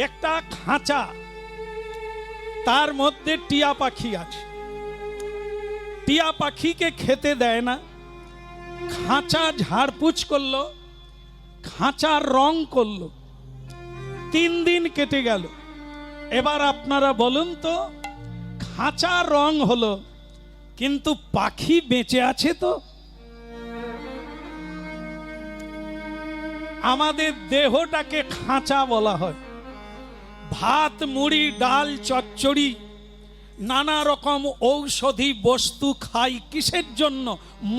একটা খাঁচা, তার মধ্যে টিয়া পাখি আছে। টিয়া পাখিকে খেতে দেয় না, খাঁচা ঝাড়পুছ করলো, খাঁচার রং করলো, 3 দিন কেটে গেল। এবার আপনারা বলুন তো, খাঁচার রং হলো কিন্তু পাখি বেঁচে আছে তো? আমাদের দেহটাকে খাঁচা বলা হয়। ভাত, মুড়ি, ডাল, চচ্চড়ি, নানা রকম ঔষধি বস্তু খাই কিসের জন্য?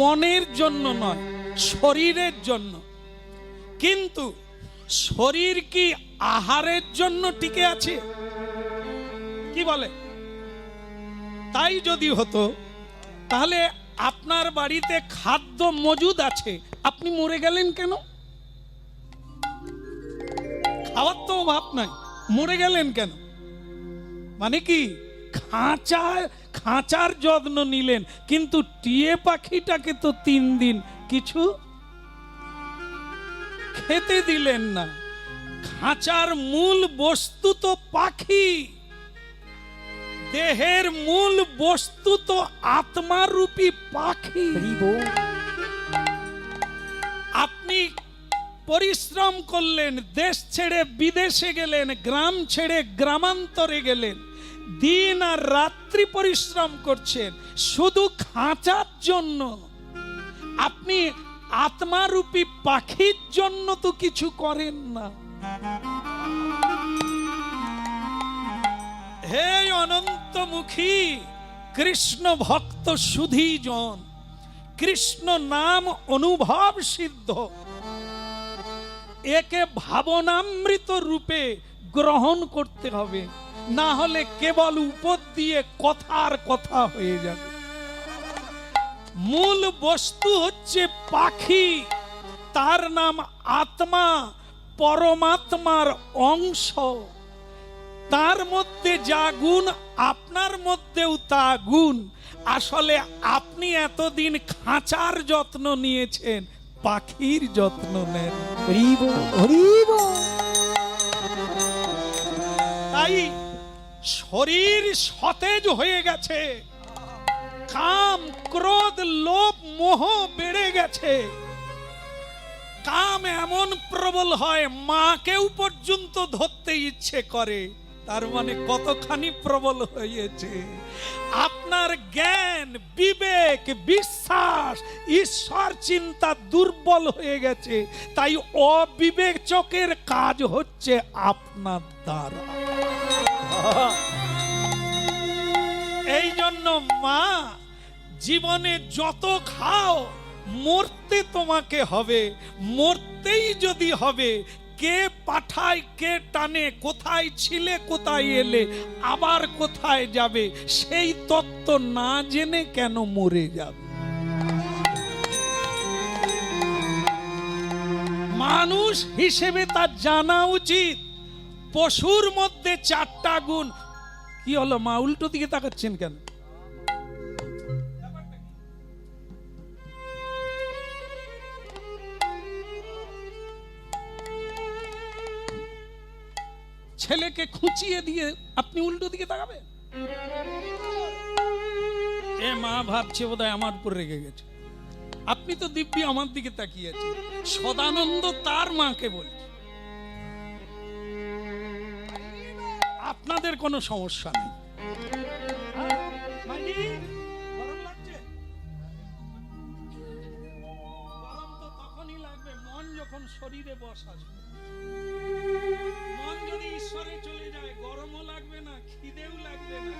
মনের জন্য নয়, শরীরের জন্য। কিন্তু শরীর কি আহারের জন্য টিকে আছে? কি বলে? তাই যদি হতো তাহলে আপনার বাড়িতে খাদ্য মজুদ আছে, আপনি মরে গেলেন কেন? খাওয়ার তো অভাব নাই, মরে গেলেন কেন? মানে কি, খাঁচার যত্ন নিলেন, কিন্তু টিয়ে পাখিটাকে তো 3 দিন কিছু খেতে দিলেন না। খাঁচার মূল বস্তু তো পাখি, দেহের মূল বস্তু তো আত্মারূপী পাখি। আপনি পরিশ্রম করলেন, দেশ ছেড়ে বিদেশে গেলেন, গ্রাম ছেড়ে গ্রামান্তরে গেলেন, দিন আর রাত্রি পরিশ্রম করছেন শুধু খাঁচার জন্য। আপনি আত্মারূপী পাখির জন্য তো কিছু করেন না। হে অনন্তমুখী কৃষ্ণ ভক্ত সুধীজন, কৃষ্ণ নাম অনুভব সিদ্ধ, একে ভাবনামৃত রূপে গ্রহণ করতে হবে, না হলে কেবল উপর দিয়ে কথার কথা হয়ে যাবে। মূল বস্তু হচ্ছে পাখি, তার নাম আত্মা, পরমাত্মার অংশ। তার মধ্যে যা গুণ, আপনার মধ্যেও তা গুণ। আসলে আপনি এতদিন খাঁচার যত্ন নিয়েছেন, পাখির যত্ন নেন। তাই শরীর সতেজ হয়ে গেছে, কাম, ক্রোধ, লোভ, মোহ বেড়ে গেছে। কাম এমন প্রবল হয় মাকেও পর্যন্ত ধরতে ইচ্ছে করে, তার মানে কতখানি প্রবল হয়েছে। আপনার জ্ঞান, বিবেক, বিশ্বাস, ঈশ্বর চিন্তা দুর্বল হয়ে গেছে। তাই অবিবেচকের কাজ হচ্ছে আপনার দ্বারা। এই জন্য মা, জীবনে যত খাও মরতে তোমাকে হবে। মরতেই যদি হবে, কে পাঠায়, কে টানে, কোথায় ছিলে, কোথায় এলে, আবার কোথায় যাবে, সেই তত্ত্ব না জেনে কেন মরে যাবে? মানুষ হিসেবে তার জানা উচিত পশুর মধ্যে 4টা গুণ। কি হলো মা, উল্টো দিকে তাকাচ্ছেন কেন? ছেলেকে খুঁচিয়ে দিয়ে আপনি উল্টো দিকে তাকাবেন? এ মা ভাবছে বোধহয় আমার উপর রেগে গেছে। আপনি তো দিব্যি আমার দিকে তাকিয়ে আছেন। সদানন্দ তার মাকে বলছে, আপনাদের কোনো সমস্যা নেই। গরম লাগছে? গরম তো তখনই লাগবে মন যখন শরীরে বস আসবে। মন যদি ঈশ্বরে চলে যায়, গরমও লাগবে না, খিদেও লাগবে না।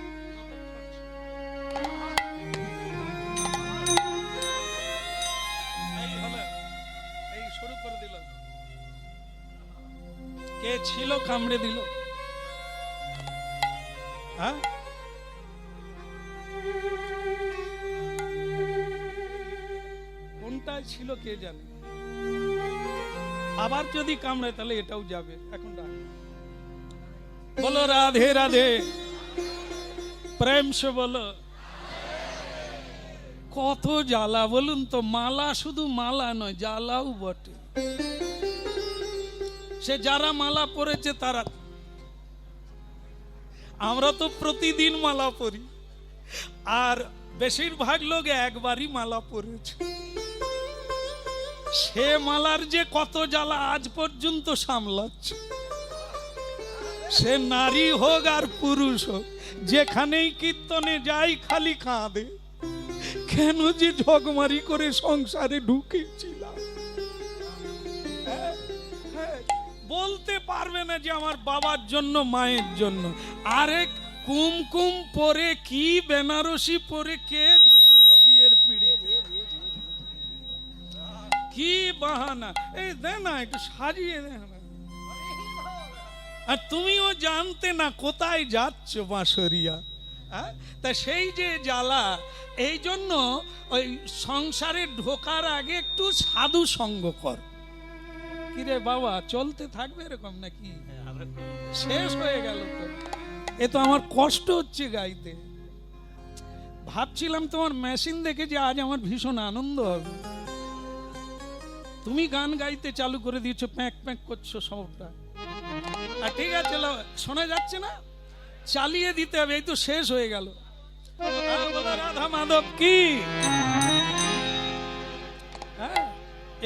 এই হলো, এই শুরু করে দিল। কে ছিল কামড়ে দিল? হ্যাঁ, কোনটা ছিল কে জানে। আবার যদি কামড়ে তাহলে এটাও যাবে। এখন বলো রাধে রাধে, প্রেম সে বলো। কত জ্বালা বলুন তো, মালা শুধু মালা নয়, জ্বালাও বটে। সে যারা মালা পরেছে তারা আমরা তো প্রতিদিন মালা পরি, আর বেশিরভাগ লোক একবারই মালা পরেছে। সে মালার যে কত জ্বালা আজ পর্যন্ত সামলাচ্ছে। সে নারী হোক আর পুরুষ হোক, যেখানেই কীর্তনে যাই খালি কাঁদে, কেন যে ঝগমারি করে সংসারে ঢুকেছিলাম। বলতে পারবে না যে আমার বাবার জন্য মায়ের জন্য। আরেক কুমকুম পরে কি বেনারসি পরে কে ঢুকলো বিয়ের পিড়ি, কি বাহানা। এই দে না একটু সাজিয়ে দে না। আর তুমিও জানতে না কোথায় যাচ্ছ বাঁশরিয়া। তা সেই যে জ্বালা, এই জন্য ওই সংসারে ঢোকার আগে একটু সাধু সঙ্গ কর। কিরে বাবা, চলতে থাকবে এরকম নাকি? শেষ হয়ে গেল তো। এ তো আমার কষ্ট হচ্ছে গাইতে। ভাবছিলাম তোমার মেশিন দেখে যে আজ আমার ভীষণ আনন্দ হবে। তুমি গান গাইতে চালু করে দিয়েছো, প্যাঁক প্যাঁক করছো সবটা। আর ঠিক আছে, শোনা যাচ্ছে না, চালিয়ে দিতে হবে। এই তো শেষ হয়ে গেল। রাধা মাধব কি। হ্যাঁ,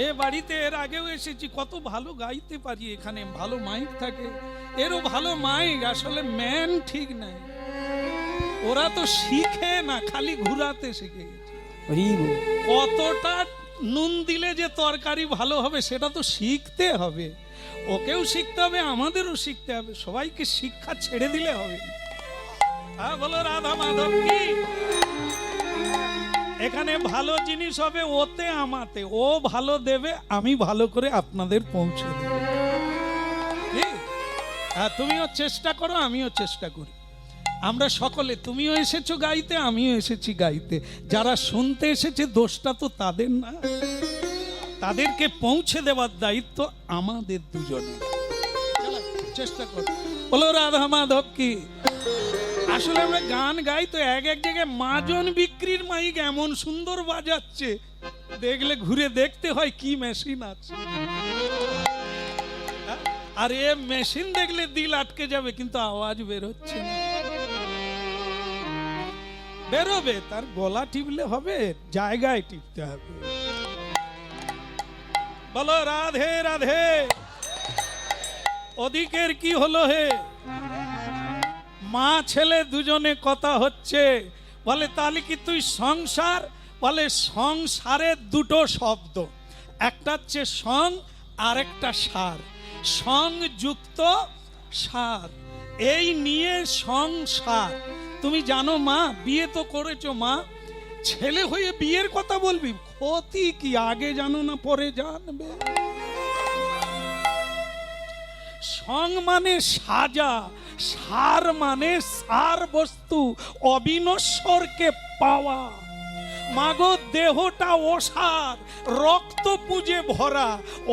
এ বাড়িতে এর আগেও এসেছি, কত ভালো গাইতে পারি। এখানে ভালো মাইক থাকে, এরও ভালো মাইক। আসলে ম্যান ঠিক নাই, ওরা তো শিখে না, খালি ঘুরাতে শিখে গেছে। কতটা নুন দিলে যে তরকারি ভালো হবে সেটা তো শিখতে হবে। ওকেও শিখতে হবে, আমাদেরও শিখতে হবে। সবাইকে শিক্ষা ছেড়ে দিলে হবে। হ্যাঁ, বলো রাধা মাধব কি। এখানে ভালো জিনিস হবে ওতে আমাতে। ও ভালো দেবে, আমি ভালো করে আপনাদের পৌঁছে দেব। হ্যাঁ, তুমিও চেষ্টা করো, আমিও চেষ্টা করি। আমরা সকলে, তুমিও এসেছো গাইতে, আমিও এসেছি গাইতে। যারা শুনতে এসেছে দোষটা তো তাদের না, তাদেরকে পৌঁছে দেওয়ার দায়িত্ব আমাদের দুজনে। চেষ্টা করো। বলো রাধা মাধব কি। আসলে আমরা গান গাই তো এক এক জায়গায় মাজন বিক্রির মাইক এমন সুন্দর বাজাচ্ছে, দেখলে ঘুরে দেখতে হয় কি মেশিন আছে। আর এ মেশিন দেখলে দিল আটকে যাবে, কিন্তু আওয়াজ বেরোচ্ছে না। বেরোবে, তার গলা টিপলে হবে, জায়গায় টিপতে হবে। বলো রাধে রাধে। ওদিকের কি হলো হে? মা ছেলে দুজনে কথা হচ্ছে। বলে তাহলে কি তুই সংসার? বলে সংসারের দুটো শব্দ, একটা হচ্ছে সং আর একটা সার। সংযুক্ত সার, এই নিয়ে সংসার। তুমি জানো মা, বিয়ে তো করেছো মা, ছেলে হয়ে বিয়ের কথা বলবি, ক্ষতি কি? আগে জানো না পরে জানবে। সং মানে সাজা, সার মানে সার বস্তু, অবিনশ্বরকে পাওয়া। মাগো দেহটা অসার, রক্ত পুঁজে ভরা,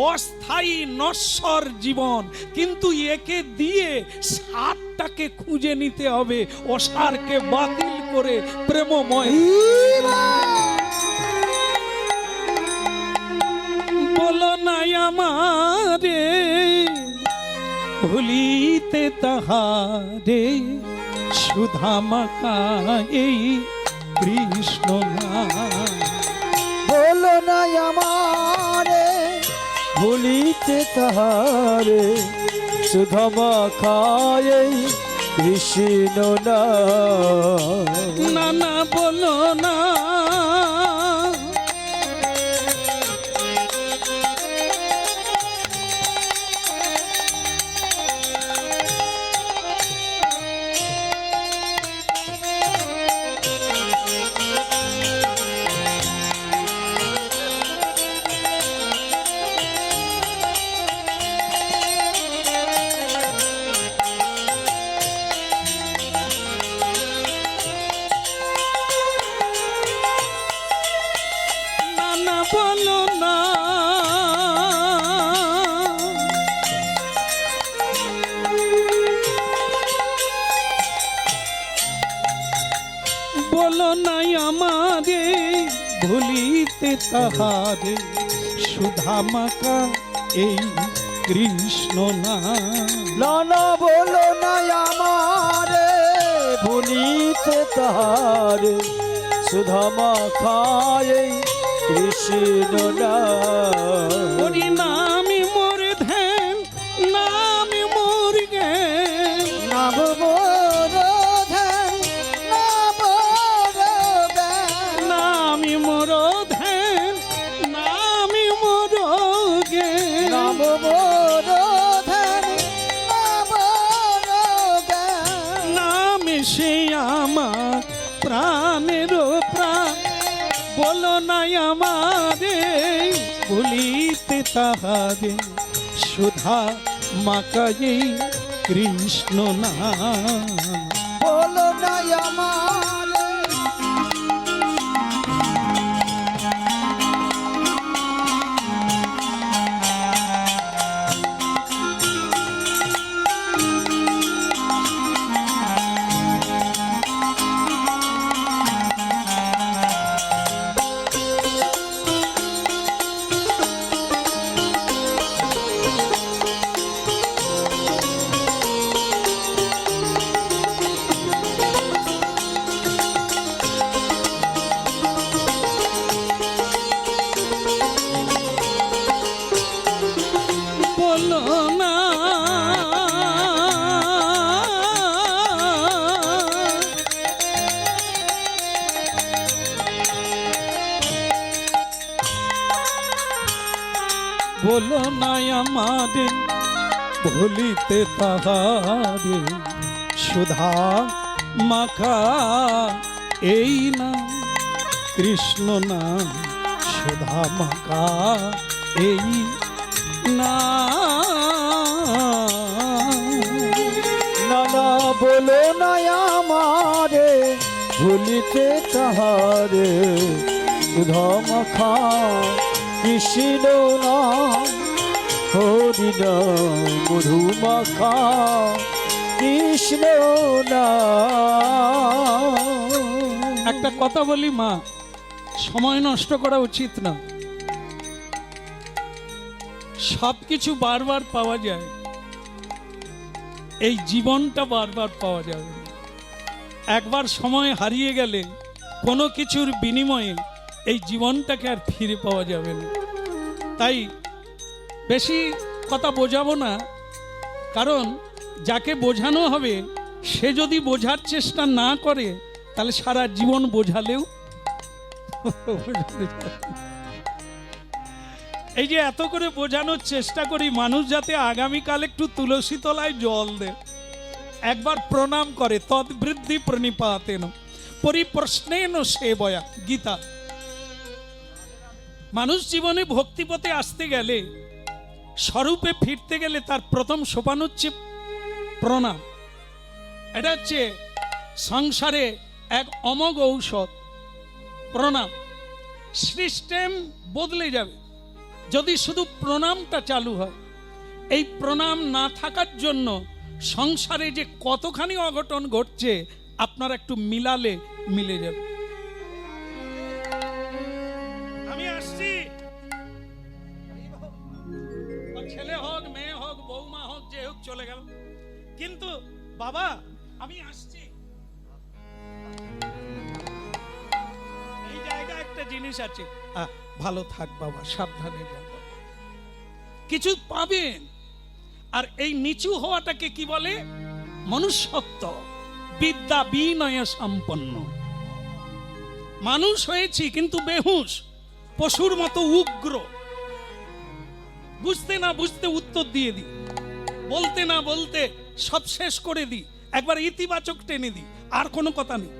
অস্থায়ী নশ্বর জীবন। কিন্তু একে দিয়ে সারটাকে খুঁজে নিতে হবে, অসারকে বাতিল করে প্রেমময়। বলো নাই আমারে ভুলিতে তাহারে, সুধামাকা এই কৃষ্ণ নাম। বলো না আমারে ভুলিতে তাহারে, সুধামাকা এই কৃষ্ণ নাম। না না বলো না, বলো না, বলো নাই আমারে ভুলিতে তাহারে, সুধামাকা এই কৃষ্ণ নাম। না না বলো না আমারে ভুলিতে তাহারে সুধামা খায় কৃষ্ণ নাম। হরি নামি মোর ধ্যান, নামি মোর জ্ঞান, নাম মোর ধ্যান, নাম মোর জ্ঞান। নামি মোর ধ্যান, নামি মোর জ্ঞান। নাম মোর ধ্যান, নাম মোর জ্ঞান। নামে সে আমার প্রাণের প্রাণ, বলো নাই আমারে ভুলিতে তাহারে সুধা মাকায়ে কৃষ্ণ নাম। বলো নাই আমারে বলো না বলো না আমাদের ভুলিতে তাহারে সুধা মাখা এই নাম কৃষ্ণ নাম, সুধা মাখা এই নাম। নানা বলো নাই আমারে ভুলিতে তাহারে সুধামাখা কৃষ্ণ নাম। হরি নাম মধুমাখা কৃষ্ণ নাম। একটা কথা বলি মা, সময় নষ্ট করা উচিত না। সবকিছু বারবার পাওয়া যায়, এই জীবনটা বারবার পাওয়া যাবে না। একবার সময় হারিয়ে গেলে কোনো কিছুর বিনিময়ে এই জীবনটাকে আর ফিরে পাওয়া যাবে না। তাই বেশি কথা বোঝাবো না, কারণ যাকে বোঝানো হবে সে যদি বোঝার চেষ্টা না করে তাহলে সারা জীবন বোঝালেও এই যে এত করে বোঝানোর চেষ্টা করি মানুষ যাতে আগামীকাল একটু তুলসী তলায় জল দেয়, একবার প্রণাম করে, তদ্বৃদ্ধি প্রণিপাতেন পরিপ্রশ্নেন সেবয়া, গীতা। মানুষ জীবনে ভক্তিপথে আসতে গেলে, স্বরূপে ফিরতে গেলে তার প্রথম সোপান হচ্ছে প্রণাম। এটা হচ্ছে সংসারে এক অমোঘ ঔষধ, প্রণাম। সিস্টেম বদলে যাবে যদি শুধু প্রণামটা চালু হয়। এই প্রণাম না থাকার জন্য সংসারে যে কতখানি অঘটন ঘটছে আপনারা একটু মিলালে মিলে যাবে। আমি আসছি, ছেলে হোক, মেয়ে হোক, বৌমা হোক, যে হোক চলে গেল, কিন্তু বাবা আমি আসছি। এই জায়গায় একটা জিনিস আছে, ভালো থাক বাবা, সাবধানে যা, কিছু পাবেন। আর এই নিচু হওয়াটাকে কি বলে? মনুষ্যত্ব, বিদ্যা বিনয় সম্পন্ন। মানুষ হয়েছি কিন্তু বেহুশ, পশুর মতো উগ্র, বুঝতে না বুঝতে উত্তর দিয়ে দিই, বলতে না বলতে সব শেষ করে দিই, একবার ইতিবাচক টেনে দিই, আর কোনো কথা নেই।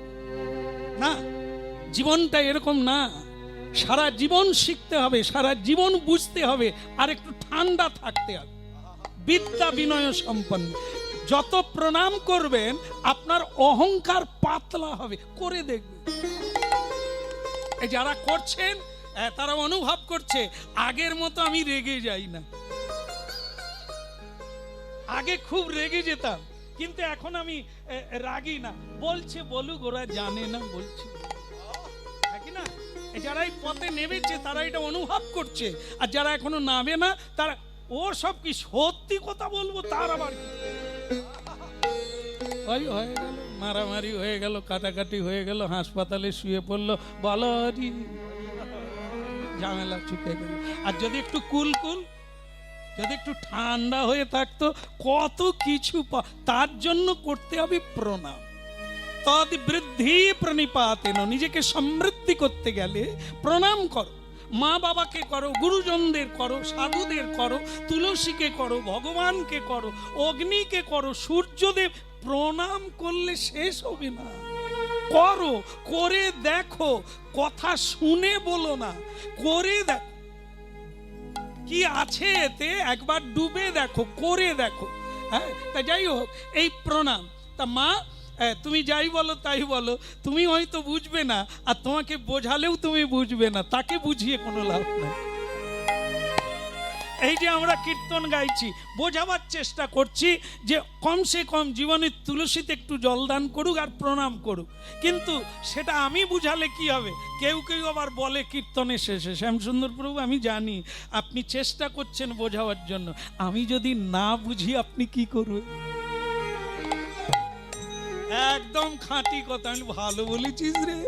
না, জীবনটা এরকম না। সারা জীবন শিখতে হবে, সারা জীবন বুঝতে হবে, আর একটু ঠান্ডা থাকতে হবে, বিদ্যা বিনয় সম্পন্ন। যত প্রণাম করবেন আপনার অহংকার পাতলা হবে, করে দেখবেন। এই যারা করছেন তারা অনুভব করছে আগের মতো আমি রেগে যাই না। আগে খুব রেগে যেতাম, কিন্তু এখন আমি রাগি না। বলছে বলুক, ওরা জানে না বলছে, না? যারা এই পথে নেমেছে তারা এটা অনুভব করছে, আর যারা এখনো নামে না তারা ও সব কি সত্যি কথা বলবো, তার আবার কি হয়ে গেল। মারামারি হয়ে গেল, কাটাকাটি হয়ে গেল, হাসপাতালে শুয়ে পড়লো, বলো হরি, ঝামেলা চুকে গেল। আর যদি একটু কুল যদি একটু ঠান্ডা হয়ে থাকতো, কত কিছু তার জন্য করতে হবে প্রণাম। তদ বৃদ্ধি প্রণিপাতেন, নিজেকে সমৃদ্ধি করতে গেলে প্রণাম করো। মা বাবাকে করো, গুরুজনদের করো, সাধুদের করো, তুলসীকে করো, ভগবানকে করো, অগ্নিকে করো, সূর্যদেব। প্রণাম করলে শেষ হবে না, করো, করে দেখো। কথা শুনে বলো না, করে দেখো কি আছে এতে, একবার ডুবে দেখো, করে দেখো। হ্যাঁ, তা যাই হোক, এই প্রণাম। তা মা, তুমি যাই বলো তাই বলো, তুমি হয়তো বুঝবে না, আর তোমাকে বোঝালেও তুমি বুঝবে না, তাকে বুঝিয়ে কোনো লাভ নেই। এই যে আমরা কীর্তন গাইছি, বোঝাবার চেষ্টা করছি যে কমসে কম জীবনে তুলসীতে একটু জলদান করুক আর প্রণাম করুক। কিন্তু সেটা আমি বুঝালে কি হবে? কেউ কেউ আবার বলে কীর্তনের শেষে, শ্যামসুন্দর প্রভু আমি জানি আপনি চেষ্টা করছেন বোঝাবার জন্য, আমি যদি না বুঝি আপনি কি করবেন? একদম খাঁটি কথা। আমি ভালো বলেছিস রে,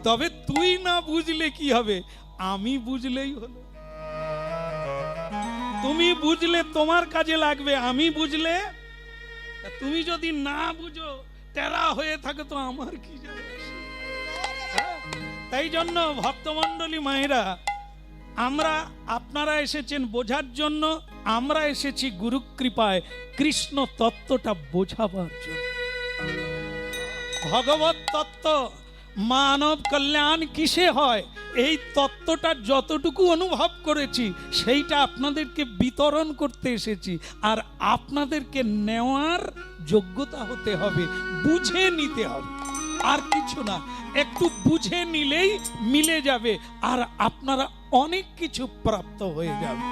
তবে তুই না বুঝলে কি হবে, আমি বুঝলেই হলো। তুমি বুঝলে তোমার কাজে লাগবে, আমি বুঝলে, তুমি যদি না বুঝো, টেরা হয়ে থাকে, তো আমার কি যাবে? তাই জন্য ভক্তমণ্ডলী মায়েরা, আপনারা এসেছেন বোঝার জন্য, আমরা এসেছি গুরু কৃপায় কৃষ্ণ তত্ত্বটা বোঝাবার জন্য। ভগবত তত্ত্ব, মানব কল্যাণ কিসে হয়, এই তত্ত্বটা যতটুকু অনুভব করেছি সেইটা আপনাদেরকে বিতরণ করতে এসেছি। আর আপনাদেরকে নেওয়ার যোগ্যতা হতে হবে, বুঝে নিতে হবে, আর কিছু না। একটু বুঝে নিলেই মিলে যাবে, আর আপনারা অনেক কিছু প্রাপ্ত হয়ে যাবে।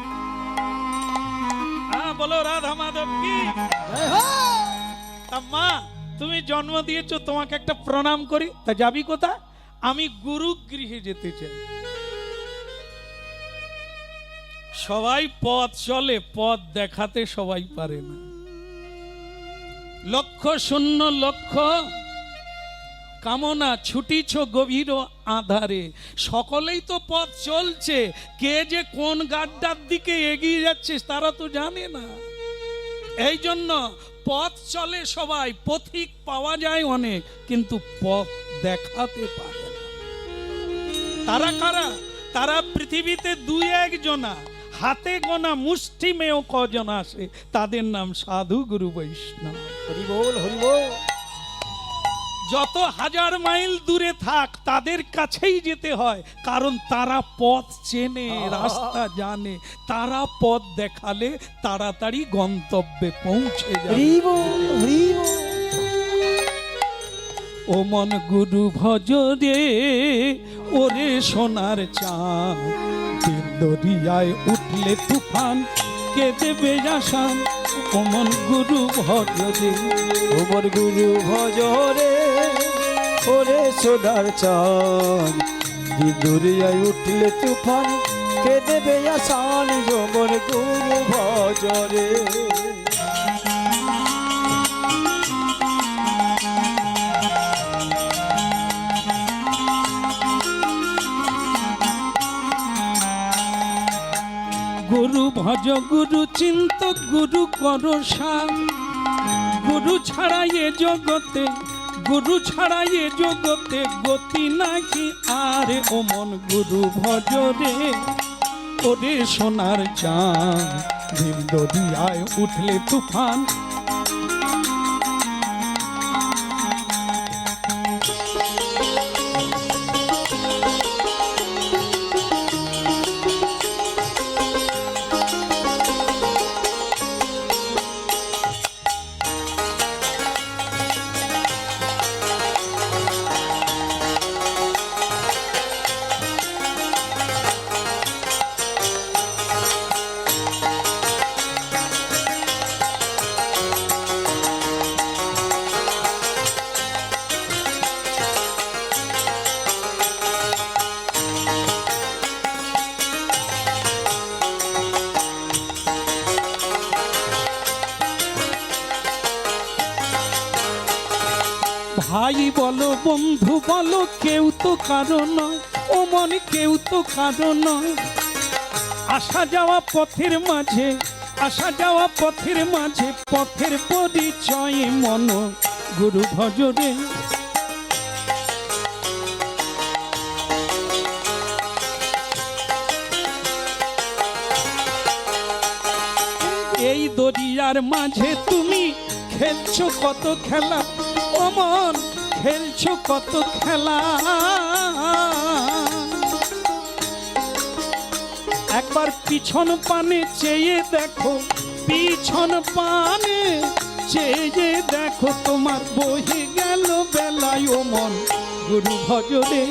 হ্যাঁ, বলো রাধা মাধব কি। তা মা, তুমি জন্ম দিয়েছো, তোমাকে একটা প্রণাম করি। তা যাবি কোথায়? আমি গুরু গৃহে যেতে চাই। সবাই পথ চলে, পথ দেখাতে সবাই পারে না। লক্ষ্য শূন্য লক্ষ্য কামনা, ছুটিছ গভীর আধারে। সকলেই তো পথ চলছে, কে যে কোন গাড্ডার দিকে এগিয়ে যাচ্ছে তারা তো জানে না। এই জন্য পথ চলে সবাই, পথিক পাওয়া যায় অনেক, কিন্তু পথ দেখাতে পারে না। তারা কারা? তারা পৃথিবীতে দুই একজনা, হাতে গোনা মুষ্টিমেয় কজন আসে, তাদের নাম সাধু গুরু বৈষ্ণব। হরি বল, হরি বল। যত হাজার মাইল দূরে থাক, তাদের কাছেই যেতে হয়, কারণ তারা পথ চেনে, রাস্তা জানে। তারা পথ দেখালে তাড়াতাড়ি গন্তব্যে পৌঁছে যাবে। হরি বল, হরি বল। ও মন গুরু ভজ রে, ওরে সোনার চাঁদ, দিল দরিয়ায় উঠলে তুফান, কে দেবে আসান। ও মন গুরু ভজ রে, ওমর গুরু ভজরে, ওরে সোনার চাঁদ, দরিয়ায় উঠলে তুফান, কে দেবে আসান। ওমর গুরু ভজরে। গুরু ভজ গুরু চিন্ত, গুরু কর সান। গুরু ছাড়া এ জগতে, গুরু ছাড়া এ জগতে গতি নাকি আর। ও মন গুরু ভজ রে, ওরে সোনার চাঁদ, দিল দরিয়ায় উঠলে তুফান। ভাই বলো বন্ধু বলো কেউ তো কারো নয়, ও মন কেউ তো কারো নয়। আসা যাওয়া পথের মাঝে, আসা যাওয়া পথের মাঝে, পথের পরিচয় মন গুরু ভজরে। এই দরিয়ার মাঝে তুমি খেলছো কত খেলা, ও মন খেলছো কত খেলা। একবার পিছন পানে চেয়ে দেখো, পিছন পানে চেয়ে দেখো, তোমার বহে গেল বেলায় ও মন গুরু ভজরে।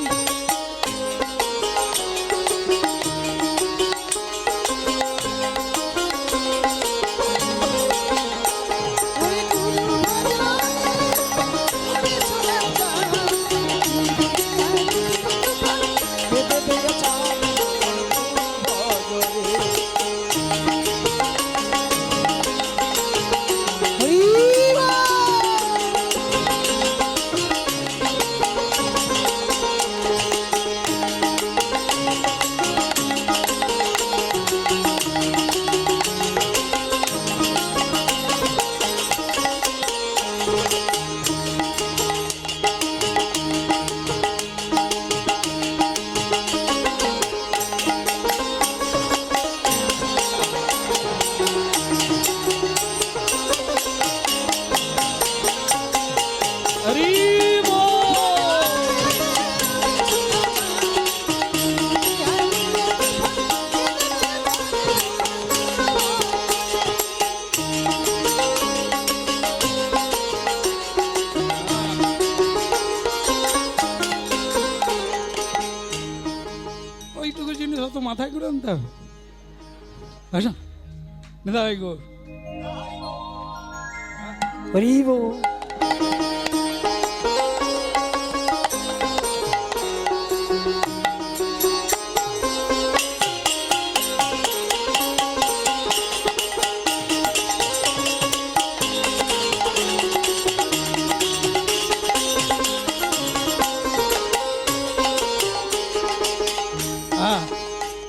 ওইটুকু জিনিস অত মাথায় করে আনতে হবে। আসো নেতা ভাই গো, হরি বল।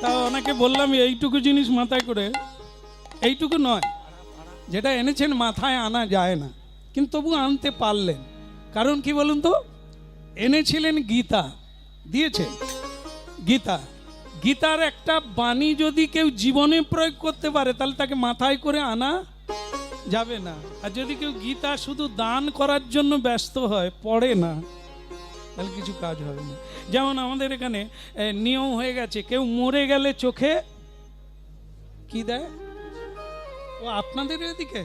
তা ওনাকে বললাম এইটুকু জিনিস মাথায় করে, এইটুকু নয় যেটা এনেছেন মাথায় আনা যায় না, কিন্তু তবু আনতে পারলেন। কারণ কি বলুন তো, এনেছিলেন গীতা, দিয়েছেন গীতা। গীতার একটা বাণী যদি কেউ জীবনে প্রয়োগ করতে পারে তাহলে তাকে মাথায় করে আনা যাবে না। আর যদি কেউ গীতা শুধু দান করার জন্য ব্যস্ত হয়, পড়ে না, তাহলে কিছু কাজ হবে না। যেমন আমাদের এখানে নিয়ম হয়ে গেছে, কেউ মরে গেলে চোখে কি দেয়? ও আপনাদের এদিকে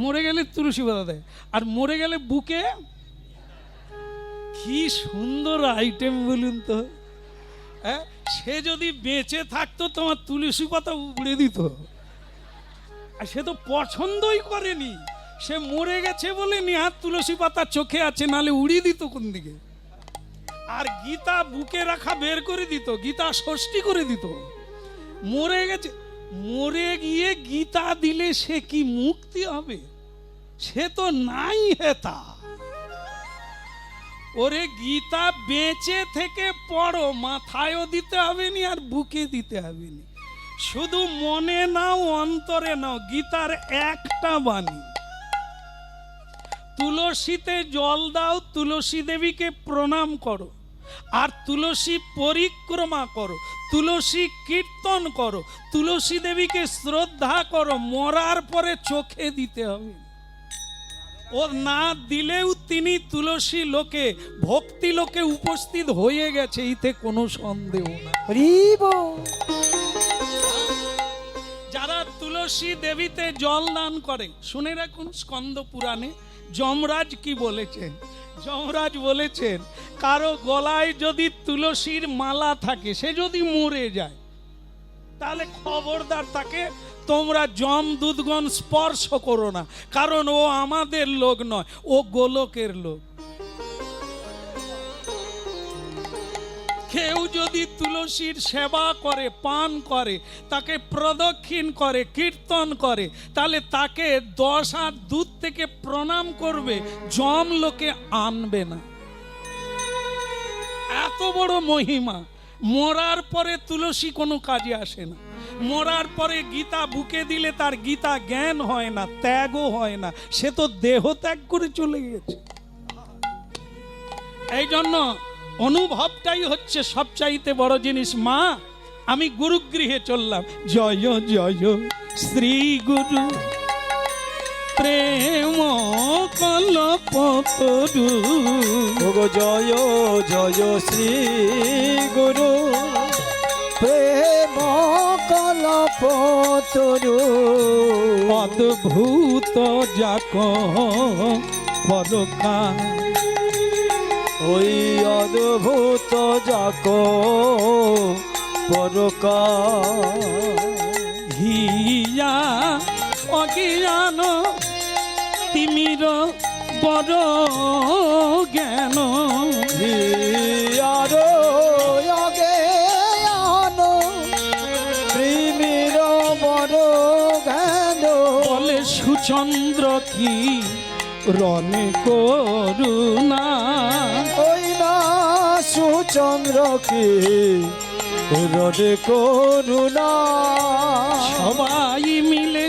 মরে গেলে তুলসী পাতা দেয়, আর মরে গেলে বুকে। কি সুন্দর আইটেম বলুন তো। হ্যাঁ, সে যদি বেঁচে থাকতো তোমার তুলসী পাতা উড়ে দিত, আর সে তো পছন্দই করেনি। সে মরে গেছে বলে নিহাত তুলসী পাতা চোখে আছে, নালে উড়িয়ে দিত কোন দিকে। আর গীতা বুকে রাখা বের করে দিত, গীতা ষষ্ঠী করে দিত। মরে গেছে, মরে গিয়ে গীতা দিলে সে কি মুক্তি হবে? সে তো নাই হেতা। ওরে গীতা বেঁচে থেকে পড়ো, মাথায়ও দিতে হবে নি আর বুকে দিতে হবে নি, শুধু মনে নাও, অন্তরে নাও। গীতার একটা বাণী, তুলসীতে জল দাও, তুলসী দেবীকে প্রণাম করো, আর তুলসী পরিক্রমা করো, তুলসী কীর্তন করো, তুলসী দেবীকে শ্রদ্ধা করো। মরার পরে চোখে দিতে হবে। ও না দিলেও তিনি তুলসী লোকে, ভক্তি লোকে উপস্থিত হয়ে গেছে, এতে কোনো সন্দেহ না। যারা তুলসী দেবীতে জল দান করে, শুনে রাখুন স্কন্দ পুরাণে যমরাজ কি বলেছেন। যমরাজ বলেছেন, কারো গলায় যদি তুলসীর মালা থাকে, সে যদি মরে যায়, তাহলে খবরদার তাকে তোমরা যমদূতগণ স্পর্শ করো না, কারণ ও আমাদের লোক নয়, ও গোলকের লোক। কেউ যদি তুলসীর সেবা করে, পান করে, তাকে প্রদক্ষিণ করে, কীর্তন করে, তাহলে তাকে 10 হাত দূর থেকে প্রণাম করবে, জম লোকে আনবে না। এত বড় মহিমা। মরার পরে তুলসী কোনো কাজে আসে না। মরার পরে গীতা বুকে দিলে তার গীতা জ্ঞান হয় না, ত্যাগও হয় না, সে তো দেহ ত্যাগ করে চলে গেছে। এই জন্য অনুভবটাই হচ্ছে সবচাইতে বড় জিনিস। মা, আমি গুরুগৃহে চললাম। জয় জয় শ্রী গুরু প্রেম কল্পতরু। ওগো জয় জয় শ্রী গুরু প্রেম কল্পতরু। অদ্ভুত যাক পরকা, ওই অদ্ভুত যাক পরকা। হিয়া অজ্ঞান তিমির বড় জ্ঞান। হিয়ার অজ্ঞান তিমির বড় জ্ঞান। বলে সুচন্দ্র কি রণে করুণা। ওই না সুচন্দ্র কি রণে করুণা। সবাই মিলে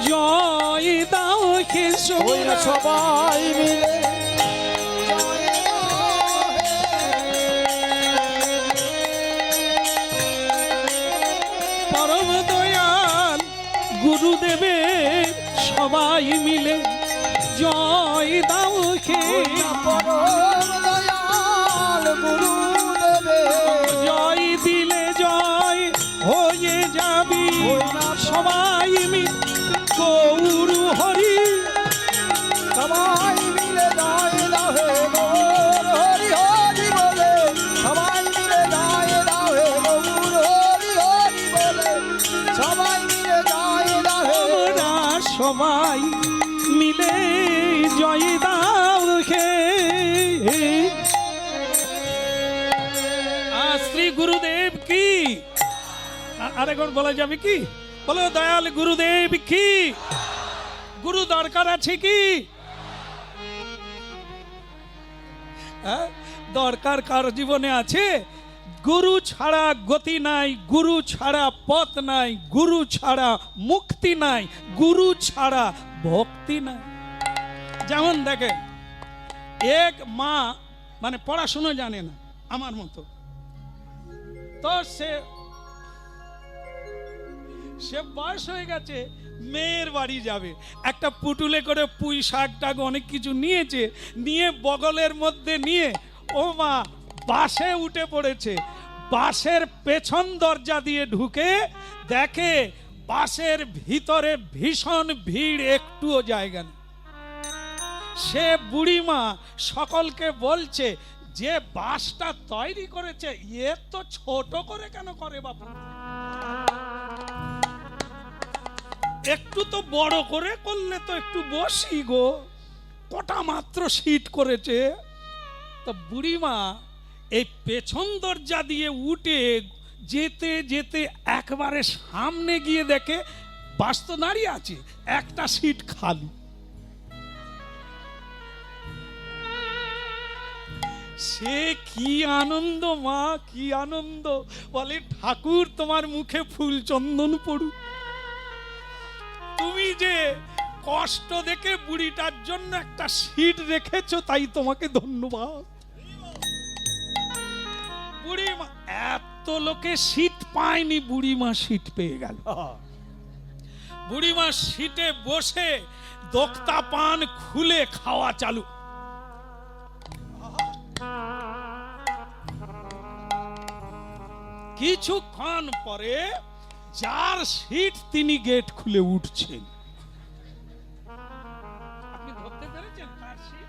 জয় দাও হে ওই না সবাই মিলে পরম দয়াল গুরুদেবের সবাই মিলে জয় দাও হে। পরম দয়াল গুরুদেবের জয় দিলে জয় হয়ে যাবি সবাই মিলে গৌর হরি। সবাই মিলে জয় দাও হে গৌর হরি হরি বলে। সবাই মিলে জয় দাও হে গৌর হরি হরি বলে। সবাই মিলে জয় দাও হে। আমরা সবাই মিলে জয় দাও হে। শ্রী গুরুদেব কি। আরেকবার বলা যাবে কি? বলো দয়াল গুরুদেব কি। গুরু দরকার আছে কি? দরকার কার জীবনে আছে? গুরু ছাড়া গতি নাই, গুরু ছাড়া পথ নাই, গুরু ছাড়া মুক্তি নাই, গুরু ছাড়া ভক্তি নাই। যেমন দেখেন, এক মা মানে পড়াশুনো জানে না আমার মতো, তো সে বয়স হয়ে গেছে, মেয়ের বাড়ি যাবে, একটা পুটুলে করে পুঁই শাক টাক অনেক কিছু নিয়েছে, নিয়ে বগলের মধ্যে নিয়ে ও মা বাসে উঠে পড়েছে। বাসের পেছন দরজা দিয়ে ঢুকে দেখে বাসের ভিতরে ভীষণ ভিড়, একটুও জায়গা নেই। সে বুড়িমা সকলকে বলছে যে বাসটা তৈরি করেছে এ তো ছোট করে কেন করে বাবা, একটু তো বড় করে করলে তো একটু বসি গো, কটা মাত্র সিট করেছে। তো বুড়িমা এই পেছন দরজা দিয়ে উঠে যেতে যেতে একবারে সামনে গিয়ে দেখে বাস তো দাঁড়িয়ে আছে, একটা সিট খালি। সে কি আনন্দ মা, কি আনন্দ। বলে ঠাকুর তোমার মুখে ফুল চন্দন পড়ুক, তুমি যে কষ্ট দেখে বুড়িটার জন্য একটা সিট রেখেছো তাই তোমাকে ধন্যবাদ। বুড়িমা এত লোকে সিট পায়নি, বুড়িমা সিট পেয়ে গেল। বুড়িমা সিটে বসে দোক্তা পান খুলে খাওয়া চালু। কিছুক্ষণ পরে যার সিট তিনি গেট খুলে উঠছেন। আপনি ধরতে পেরেছেন কার সিট?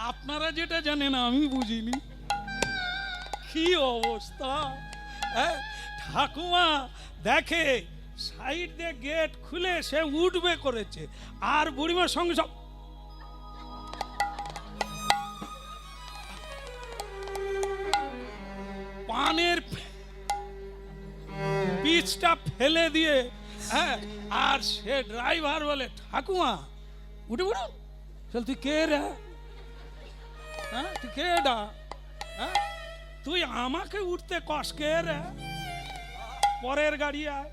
আপনারা যেটা জানেন আমি বুঝিনি, কি অবস্থা। ঠাকুমা দেখে সাইড দিয়ে গেট খুলে সে উঠবে করেছে, আর বুড়িমার সঙ্গে সব কানের বীজটা ফেলে দিয়ে, হ্যাঁ, আর সে ড্রাইভার বলে, ঠাকুমা উঠে পড়ো। চল, তুই কে রে? হ্যাঁ, তুই কে ডা? হ্যাঁ, তুই আমাকে উঠতে কস কে রে? পরের গাড়ি আয়।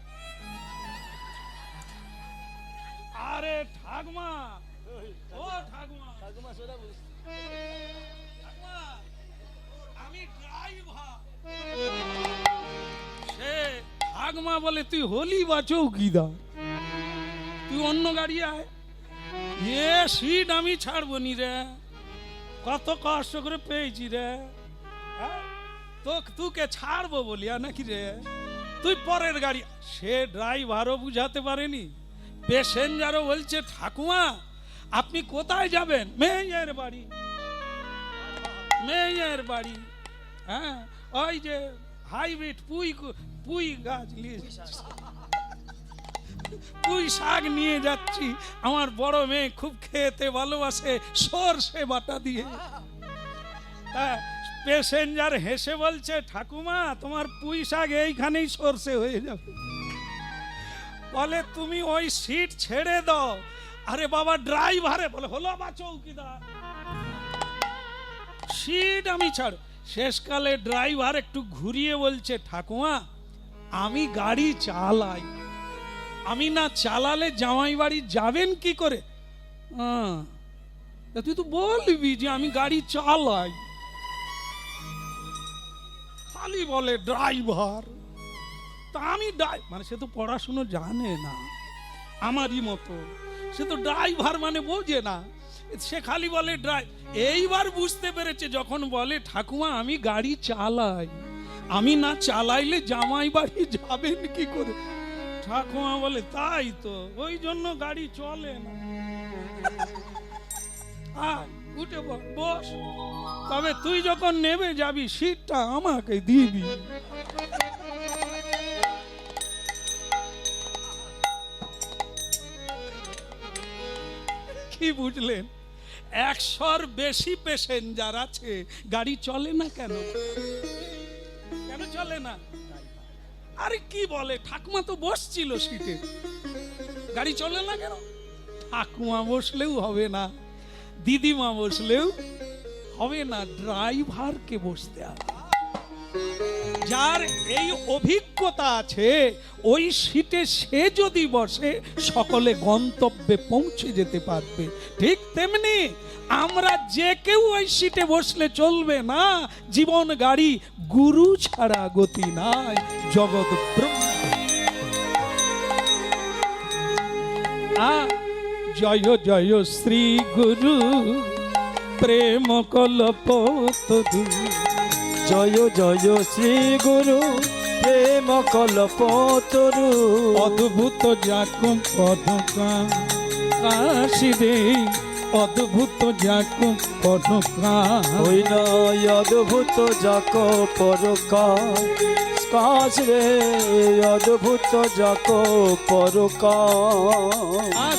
আরে ঠাকুমা, ও ঠাকুমা, ঠাকুমা আমি ড্রাইভার। সে ঠাকুমা বলে, তুই হলি বা চৌকিদার, তুই অন্য গাড়ি আয়। এ সিট আমি ছাড়বো নি রে, কত কষ্ট করে পেয়েছি রে। তোকে ছাড়বো বলিয়া নাকি রে? তুই পরের গাড়ি। সে ড্রাইভারও বুঝাতে পারেনি, প্যাসেঞ্জারও বলছে, ঠাকুমা আপনি কোথায় যাবেন? মেয়ের বাড়ি, মেয়ের বাড়ি। হ্যাঁ, ওই যে হাইব্রিড পুঁই গাছ নিয়ে পুঁই শাক নিয়ে যাচ্ছি, আমার বড় মেয়ে খুব খেতে ভালোবাসে সরষে বাটা দিয়ে। প্যাসেঞ্জার হেসে বলছে, ঠাকুমা তোমার পুঁই শাক এইখানেই সরষে হয়ে যাবে। বলে, তুমি ওই সিট ছেড়ে দাও। আরে বাবা, ড্রাইভারে বলে, হলো বা চৌকিদার, সিট আমি ছাড়। শেষকালে ড্রাইভার একটু ঘুরিয়ে বলছে, ঠাকুমা আমি গাড়ি চালাই, আমি না চালালে জামাই বাড়ি যাবেন কি করে? তুই তো বলবি যে আমি গাড়ি চালাই, খালি বলে ড্রাইভার। তা আমি মানে সে তো পড়াশুনো জানে না, আমারই মতো, সে তো ড্রাইভার মানে বোঝে না, সে খালি বলে ড্রাইভ। এইবার বুঝতে পেরেছে, যখন বলে ঠাকুমা আমি গাড়ি চালাই, আমি না চালাইলে জামাই বাড়ি যাবেন কি করে? ঠাকুমা বলে, তাই তো, ওই জন্য গাড়ি চলে না। উঠে বস, তবে তুই যখন নেমে যাবি সিটটা আমাকে দিবি। কি বুঝলেন? 100-র বেশি প্যাসেঞ্জার আছে, গাড়ি চলে না কেন? কেন চলে না? আরে কি বলে, ঠাকুমা তো বসছিল সিটে, গাড়ি চলে না কেন? ঠাকুমা বসলেও হবে না, দিদিমা বসলেও হবে না, ড্রাইভারকে বসতে হবে। যার এই অভিজ্ঞতা আছে, ওই সিটে সে যদি বসে সকলে গন্তব্যে পৌঁছে যেতে পারবে। ঠিক তেমনি আমরা যে কেউ ওই সিটে বসলে চলবে না। জীবন গাড়ি, গুরু ছাড়া গতি নাই, জগৎ ব্রহ্ম। জয় জয় শ্রী গুরু প্রেম কল্পতরু। জয় জয় শ্রী গুরু প্রেম কল্পতরু। অদ্ভুত যাক পদকা কাশী দে, অদ্ভুত যাক পদকা। ওই নয় অদ্ভুত যাক পরকা কাশ রে, অদ্ভুত যাক পরকা।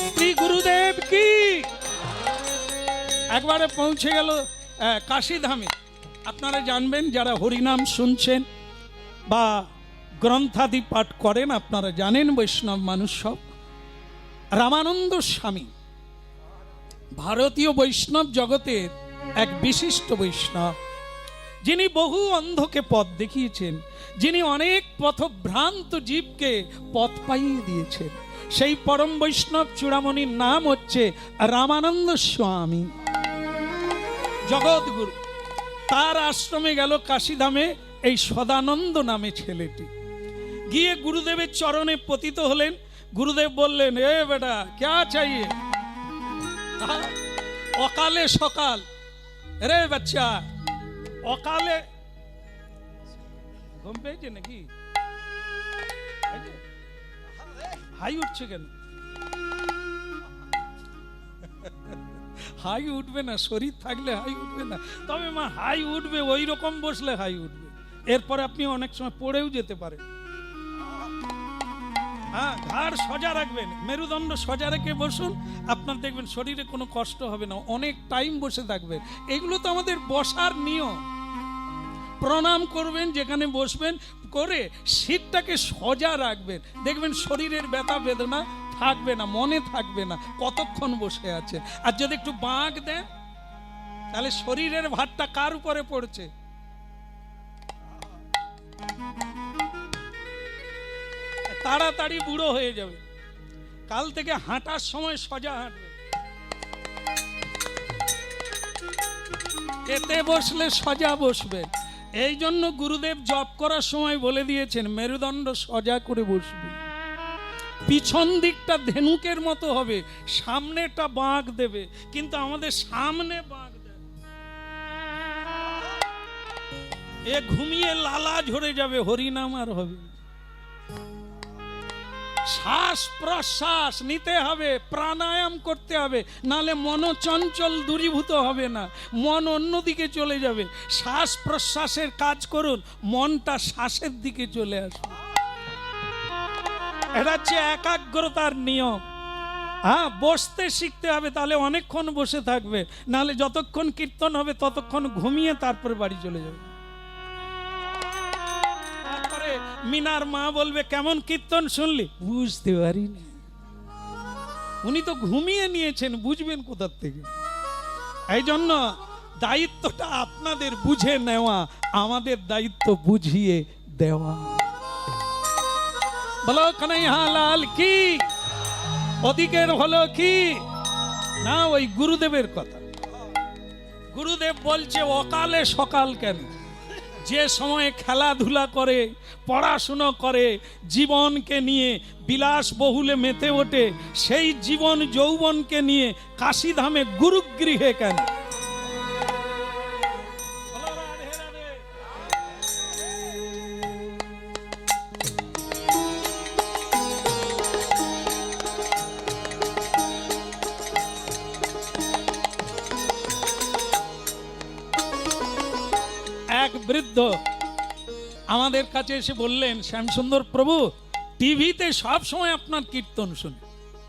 শ্রী গুরুদেব কি। একবারে পৌঁছে গেল কাশী ধামে। আপনারা জানবেন, যারা হরিনাম শুনছেন বা গ্রন্থাদি পাঠ করেন, আপনারা জানেন বৈষ্ণব মানুষ সব, রামানন্দ স্বামী ভারতীয় বৈষ্ণব জগতের এক বিশিষ্ট বৈষ্ণব, যিনি বহু অন্ধকে পথ দেখিয়েছেন, যিনি অনেক পথভ্রান্ত জীবকে পথ পাইয়ে দিয়েছেন। সেই পরম বৈষ্ণব চূড়ামণির নাম হচ্ছে রামানন্দ স্বামী, জগৎগুরু। তার আশ্রমে গেল কাশীধামে এই সদানন্দ নামে ছেলেটি। গিয়ে গুরুদেবের চরণে পতিত হলেন। গুরুদেব বললেন, এ বেটা ক্যা চাইয়ে? অকালে সকাল রে বাচ্চা, অকালে ঘুম পেয়েছে নাকি? হাই উঠছে কেন? হাই উঠবে না, শরীর থাকলে হাই উঠবে না। তবে মা হাই উঠবে, ওই রকম বসলে হাই উঠবে। এরপরে আপনি অনেক সময় পড়েও যেতে পারেন। হ্যাঁ, ঘাড় সোজা রাখবেন, মেরুদণ্ড সোজা রেখে বসুন, আপনার দেখবেন শরীরে কোনো কষ্ট হবে না, অনেক টাইম বসে থাকবেন। এগুলো তো আমাদের বসার নিয়ম। প্রণাম করবেন, যেখানে বসবেন করে সিটটাকে সোজা রাখবেন, দেখবেন শরীরের ব্যথা বেদনা থাকবে না, মনে থাকবে না কতক্ষণ বসে আছেন। আর যদি একটু বাঁক দেন তাহলে শরীরের ভারটা কার উপরে পড়ছে? তাড়াতাড়ি বুড়ো হয়ে যাবে। কাল থেকে হাঁটার সময় সোজা হাঁটবে, এতে বসলে সোজা বসবে। এই জন্য গুরুদেব জপ করার সময় বলে দিয়েছেন মেরুদণ্ড সোজা করে বসবে, পিছন দিকটা ধেনুকের মতো হবে, সামনেটা বাঁক দেবে। কিন্তু আমাদের সামনে বাঁক দেয়, এ ঘুমিয়ে লালা ঝরে যাবে, হরিনাম আর হবে। শ্বাস প্রশ্বাস নিতে হবে, প্রাণায়াম করতে হবে, নালে মনোচঞ্চল দূরীভূত হবে না, মন অন্যদিকে চলে যাবে। শ্বাস প্রশ্বাসের কাজ করুন, মনটা শ্বাসের দিকে চলে আসবে। এটা হচ্ছে একাগ্রতার নিয়ম। হ্যাঁ, বসতে শিখতে হবে, তাহলে অনেকক্ষণ বসে থাকবে, নালে যতক্ষণ কীর্তন হবে ততক্ষণ ঘুমিয়ে তারপরে বাড়ি চলে যাবে। মিনার মা বলবে কেমন কীর্তন শুনলি? বুঝতে পারিনি। উনি তো ঘুমিয়ে নিয়েছেন, বুঝবেন কোথার থেকে? এই জন্য দায়িত্বটা আপনাদের বুঝে নেওয়া, আমাদের দায়িত্ব বুঝিয়ে দেওয়া। বলো কানাইয়া লাল কি? ওদিকের হলো কি না? ওই গুরুদেবের কথা। গুরুদেব বলছে অকালে সকাল কেন? যে সময় খেলাধুলা করে, পড়াশুনো করে, জীবনকে নিয়ে বিলাস বহুলে মেতে ওঠে, সেই জীবন যৌবনকে নিয়ে কাশীধামে গুরুগৃহে কেন? এক বৃদ্ধ আমাদের কাছে এসে বললেন, শ্যামসুন্দর প্রভু, টিভিতে সব সময় আপনার কীর্তন শুনি।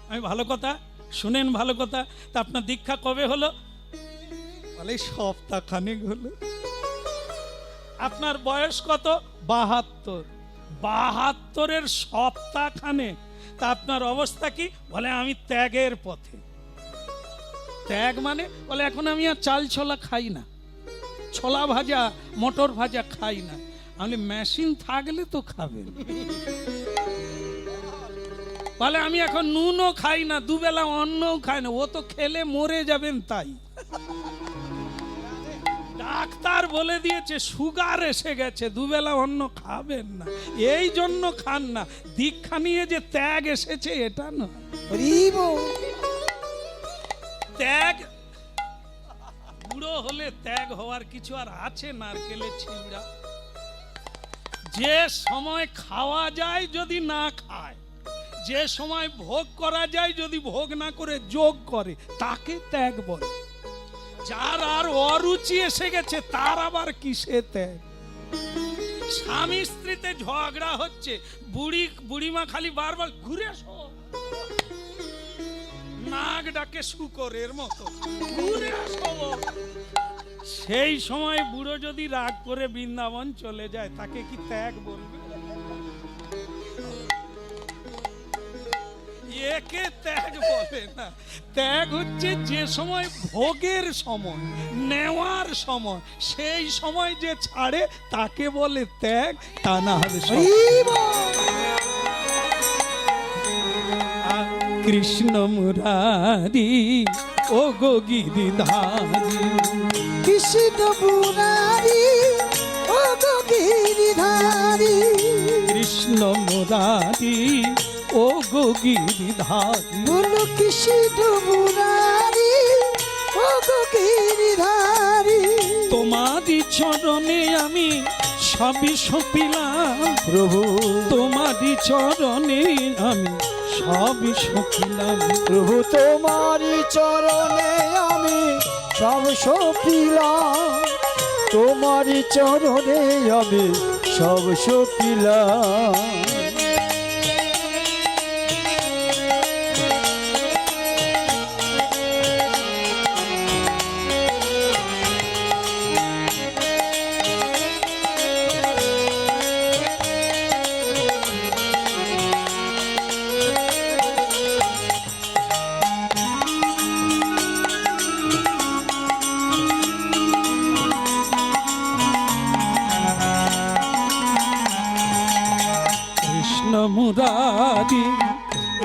আমি ভালো কথা, শুনেন ভালো কথা, তা আপনার দীক্ষা কবে হলো? বলে সপ্তাহখানেক হলো। আপনার বয়স কত? 72। 72-এর সপ্তাহখানেক, তা আপনার অবস্থা কি? বলে আমি ত্যাগের পথে। ত্যাগ মানে? বলে এখন আমি আর চাল ছোলা খাই না, ছোলা ভাজা মটর ভাজা খাই না। আমি মেশিন থাকলে তো খাবেন। বলে আমি এখন নুনও খাই না, দুবেলা অন্নও খাই না। ও তো খেলে মরে যাবেন, তাই ডাক্তার বলে দিয়েছে সুগার এসে গেছে, দুবেলা অন্ন খাবেন না, এই জন্য খান না। দীক্ষা নিয়ে যে ত্যাগ এসেছে এটা না। ত্যাগ বুড়ো হলে ত্যাগ হওয়ার কিছু আর আছে? নারকেলের ছিবড়া। যে সময় খাওয়া যায় যদি না খায়, যে সময় ভোগ করা যায় যদি ভোগ না করে যোগ করে, তাকে ত্যাগ বলে। যার আর অরুচি এসে গেছে তার আবার কিসে ত্যাগ? স্বামী স্ত্রীতে ঝগড়া হচ্ছে, বুড়িমা খালি বারবার ঘুরে আসো, নাক ডাকে শুকরের মতো, ঘুরে আসো। সেই সময় বুড়ো যদি রাগ করে বৃন্দাবন চলে যায়, তাকে কি ত্যাগ বলবে? একে ত্যাগ বলে না। ত্যাগ হচ্ছে যে সময় ভোগের সময়, নেওয়ার সময়, সেই সময় যে ছাড়ে তাকে বলে ত্যাগ, তা না হলে কৃষ্ণ মুরারি ও গো গিরিধারী, কৃষ্ণ মুরারি ও গো গিরিধারী, কৃষ্ণ মুরারি ও গো গিরিধারী। বলো কৃষ্ণ মুরারি ও গো গিরিধারী। তোমারই চরণে আমি সবই সপিলাম প্রভু, তোমারই চরণে আমি সবই সপিলাম প্রভু, তোমারই চরণে আমি সব সপিলাম, তোমারই চরণে আমি সব সপিলাম।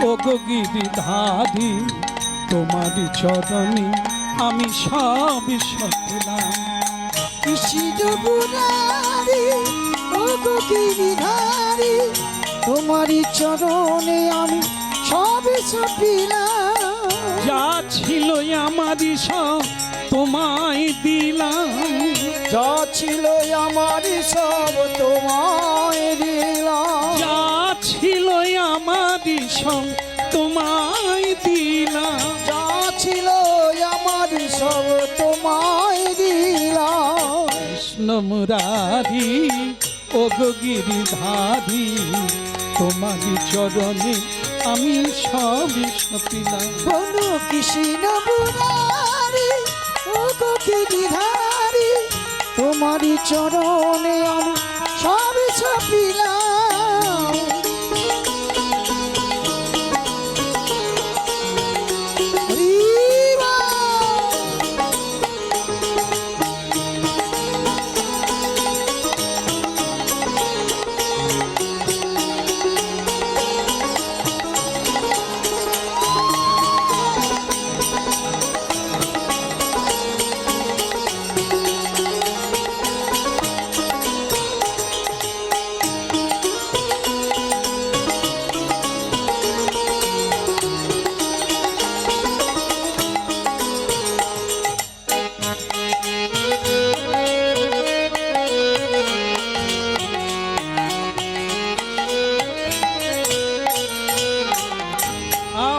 ও গো গিরিধারী তোমারই চরণে আমি সব পেলাম। কৃষ্ণ মুরারি ও গো গিরিধারী তোমারই চরণে আমি সব পেলাম। যা ছিল আমারই সব তোমায় দিলাম, যা ছিল আমারই সব তোমায় দিলাম। যা ছিল আমারই সব তোমায় দিলাম। যা ছিল আমারই সব তোমায় দিলাম। কৃষ্ণ মুরারি ও গো গিরিধারী তোমারই চরণে আমি সব পেলাম। বলো কৃষ্ণ মুরারি ও গো গিরিধারী তোমারই চরণে আমি সব পেলাম।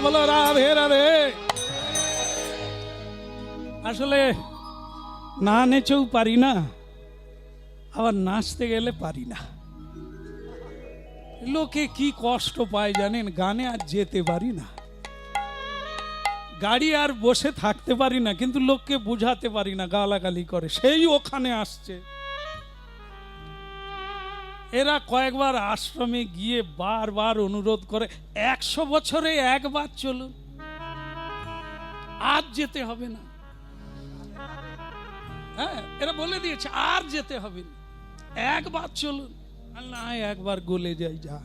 বলো রাধে রাধে। আসলে না নেচেও পারি না, আবার নাচতে গেলে পারি না। লোকে কি কষ্ট পায় জানেন, গানে আর যেতে পারি না, গাড়ি আর বসে থাকতে পারি না, কিন্তু লোককে বুঝাতে পারি না, গালাগালি করে সেই ওখানে আসছে। এরা কয়েকবার আশ্রমে গিয়ে বারবার অনুরোধ করে 100 বছরে একবার চলুন, আর যেতে হবে না। হ্যাঁ, এরা বলে দিয়েছে আর যেতে হবে না, একবার চলুন। আর না, একবার গলে যাই যা।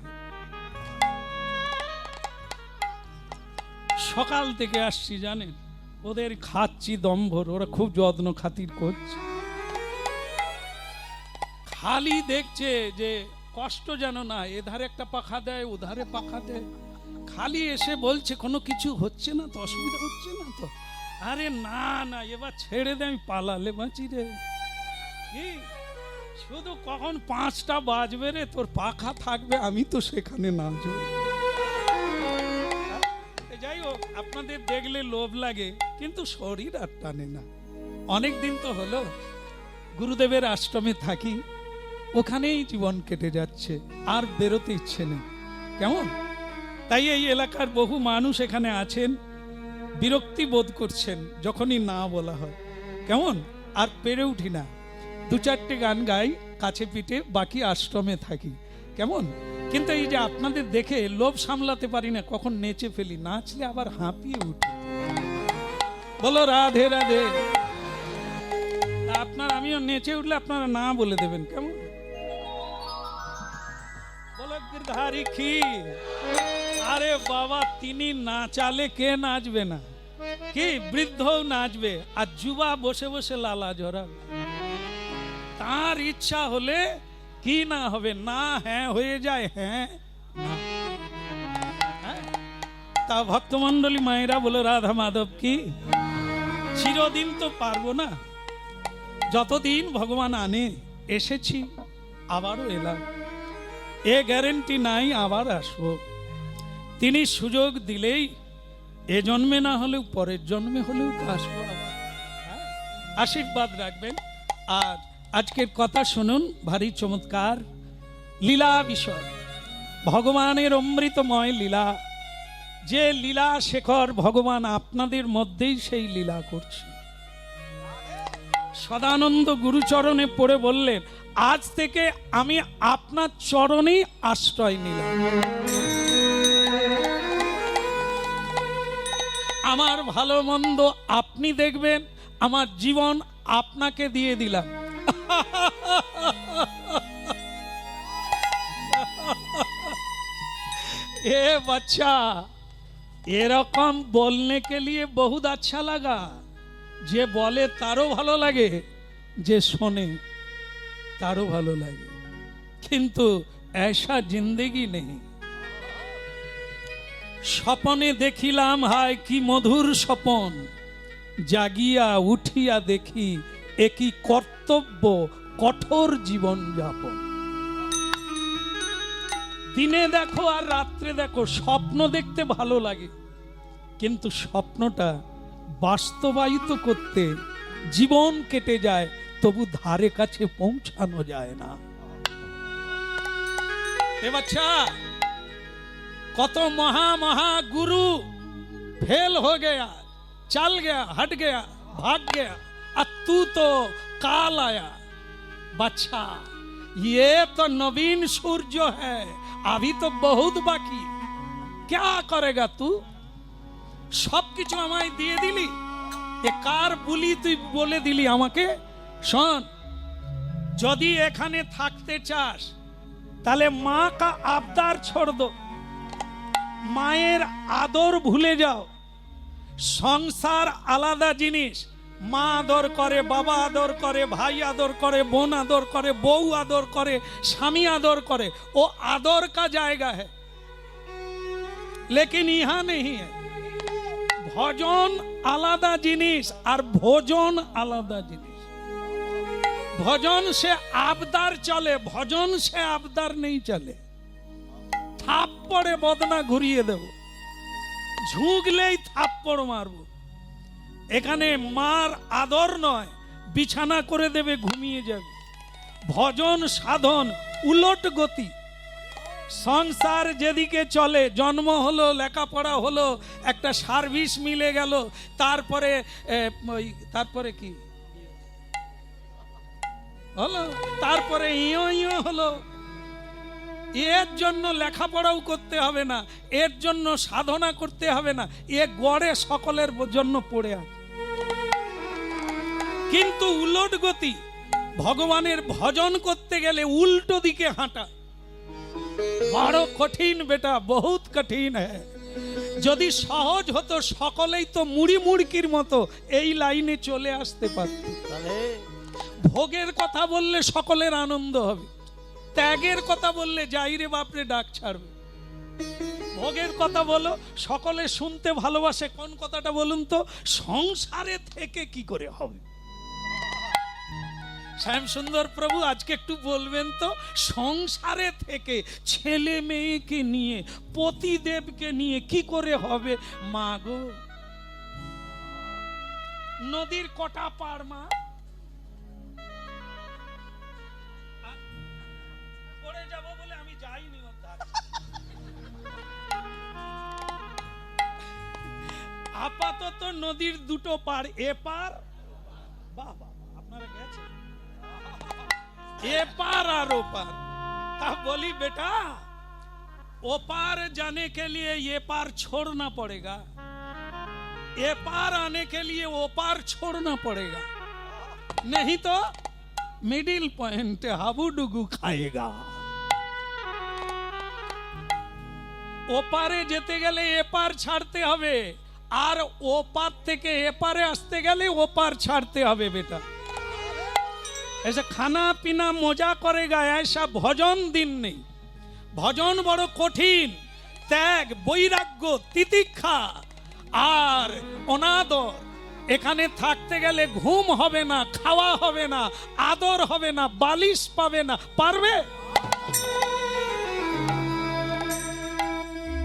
সকাল থেকে আসছি জানেন, ওদের খাচ্ছি দম্ভর, ওরা খুব যত্ন খাতির করছে। খালি দেখছে যে কষ্ট যেন না, এধারে একটা পাখা দেয় ওধারে পাখা দেয়, খালি এসে বলছে কোনো কিছু হচ্ছে না তো, অসুবিধা হচ্ছে না তো। আরে না না, এবার ছেড়ে দে, আমি পালালে বাঁচি রে। কি শুধু কখন 5টা বাজবে রে, তোর পাখা থাকবে, আমি তো সেখানে না যাই। যাই হোক, আপনাদের দেখলে লোভ লাগে, কিন্তু শরীর আর টানে না। অনেক দিন তো হলো গুরুদেবের আশ্রমে থাকি, ওখানেই জীবন কেটে যাচ্ছে, আর বেরোতে ইচ্ছে নেই। কেমন? তাই এই এলাকার বহু মানুষ এখানে আছেন, বিরক্তি বোধ করছেন যখনই না বলা হয়। কেমন? আর পেরে উঠি না, 2-4টে গান গাই কাছে পিঠে, বাকি আশ্রমে থাকি। কেমন? কিন্তু এই যে আপনাদের দেখে লোভ সামলাতে পারি না, কখন নেচে ফেলি, নাচলে আবার হাঁপিয়ে উঠি। বলো রাধে রাধে। আপনার আমিও নেচে উঠলে আপনারা না বলে দেবেন। কেমন? বলো গিরধারী কি? আরে বাবা, তিনি নাচালে কে নাচবে না? কি বৃদ্ধও নাচবে, আর যুবা বসে বসে লালা ঝরাবে। তার ইচ্ছা হলে কি না হবে, না হ্যাঁ হয়ে যায়, হ্যাঁ না। তা ভক্তমন্ডলী মায়েরা বলো রাধা মাধব কি? চিরদিন তো পারবো না, যতদিন ভগবান আনে। এসেছি, আবারও এলাম, এ গ্যারেন্টি নাই আবার আসবো। তিনি সুযোগ দিলেই এ জন্মে না হলেও পরের জন্মে হলেও আসবো। আশীর্বাদ রাখবেন। আর আজকের কথা শুনুন, ভারী চমৎকার লীলা বিষয়, ভগবানের অমৃতময় লীলা। যে লীলা শেখর ভগবান আপনাদের মধ্যেই সেই লীলা করছে। সদানন্দ গুরুচরণে পড়ে বললেন, আজ থেকে আমি আপনার চরণেই আশ্রয় নিলাম, আমার ভালো মন্দ আপনি দেখবেন, আমার জীবন আপনাকে দিয়ে দিলাম। এ বাচ্চা, এরকম বলনে কে লিয়ে বহুত আচ্ছা লাগা, যে বলে তারও ভালো লাগে, যে শোনে তারও ভালো লাগে, কিন্তু ऐसा जिंदगी नहीं। স্বপনে দেখিলাম হায় কি মধুর স্বপন, জাগিয়া উঠিয়া দেখি একই কর্তব্য কঠোর জীবন যাপন। দিনে দেখো আর রাত্রে দেখো, স্বপ্ন দেখতে ভালো লাগে, কিন্তু স্বপ্নটা বাস্তবায়িত করতে জীবন কেটে যায়, তবু ধারে কাছে পৌঁছানো যায় না। এ বাচ্চা, কত মহা মহা गुरु फेल हो गया, चल गया, हट गया, भाग गया, और तू तो काल आया। बच्चा, ये तो नवीन सूर्य है, अभी तो बहुत बाकी, क्या करेगा तू? सब কিছু আমায় দিয়ে দিলি, এ কার বুলি তুই বলে দিলি আমাকে? শোন, যদি এখানে থাকতে চাস তাহলে মা কা আবদার छोड़ दो, মায়ের আদর ভুলে যাও। সংসার আলাদা জিনিস, মা আদর করে, বাবা আদর করে, ভাই আদর করে, বোন আদর করে, বউ আদর করে, স্বামী আদর করে, ও आदर का जाएगा है, लेकिन यहाँ नहीं है। ভজন আলাদা জিনিস আর ভোজন আলাদা জিনিস। ভজন সে আবদার চলে, ভজন সে আবদার নেই চলে। থাপ্পড়ে বদনা ঘুরিয়ে দেব, ঝুঁকলেই থাপ্পড় মারবো। এখানে মার আদর নয়, বিছানা করে দেবে, ঘুমিয়ে যাবে। ভজন সাধন উলট গতি। সংসার যেদিকে চলে, জন্ম হলো, লেখাপড়া হলো, একটা সার্ভিস মিলে গেল, তারপরে কি হলো, তারপরে ইয়ো ইয়ো হলো। এর জন্য লেখাপড়াও করতে হবে না, এর জন্য সাধনা করতে হবে না, এ গড়ে সকলের জন্য পড়ে আছে। কিন্তু উলট গতি, ভগবানের ভজন করতে গেলে উল্টো দিকে হাঁটা বড় কঠিন বেটা, বহুত কঠিন হ্যাঁ। যদি সহজ হতো সকলেই তো মুড়ি মুড়কির মতো এই লাইনে চলে আসতে পারত। ভোগের কথা বললে সকলের আনন্দ হবে, ত্যাগের কথা বললে যাই রে বাপরে ডাক ছাড়বে। ভোগের কথা বলো, সকলে শুনতে ভালোবাসে, কোন কথাটা বলুন তো? সংসারে থেকে কি করে হবে। শ্যাম সুন্দর প্রভু আজকে একটু বলবেন তো, সংসারে থেকে ছেলে মেয়েকে নিয়ে, পতিদেবকে নিয়ে কি করে হবে? মা গো, নদীর কটা পার মা? পড়ে যাব বলে আমি যাইনি। আপাতত নদীর দুটো পার, এপার, বাবা আপনারা গেছেন, एपार और ओपार। तब बोली बेटा, ओपार जाने के लिए ये पार छोड़ना पड़ेगा, एपार आने के लिए ओपार छोड़ना पड़ेगा, नहीं तो मिडिल पॉइंट हाबुडुगु खाएगा। ওপারে যেতে গেলে এপার ছাড়তে হবে, আর ওপার থেকে এপারে আসতে গেলে ওপার ছাড়তে হবে বেটা। ऐसा खाना पीना मजा करेगा ऐसा भजन दिन नहीं। भजन बड़ो कठिन, त्याग, বৈরাগ্য, তিতিক্ষা আর অনাদর। এখানে থাকতে গেলে ঘুম হবে না, খাওয়া হবে না, আদর হবে না, বালিশ পাবে না, পারবে?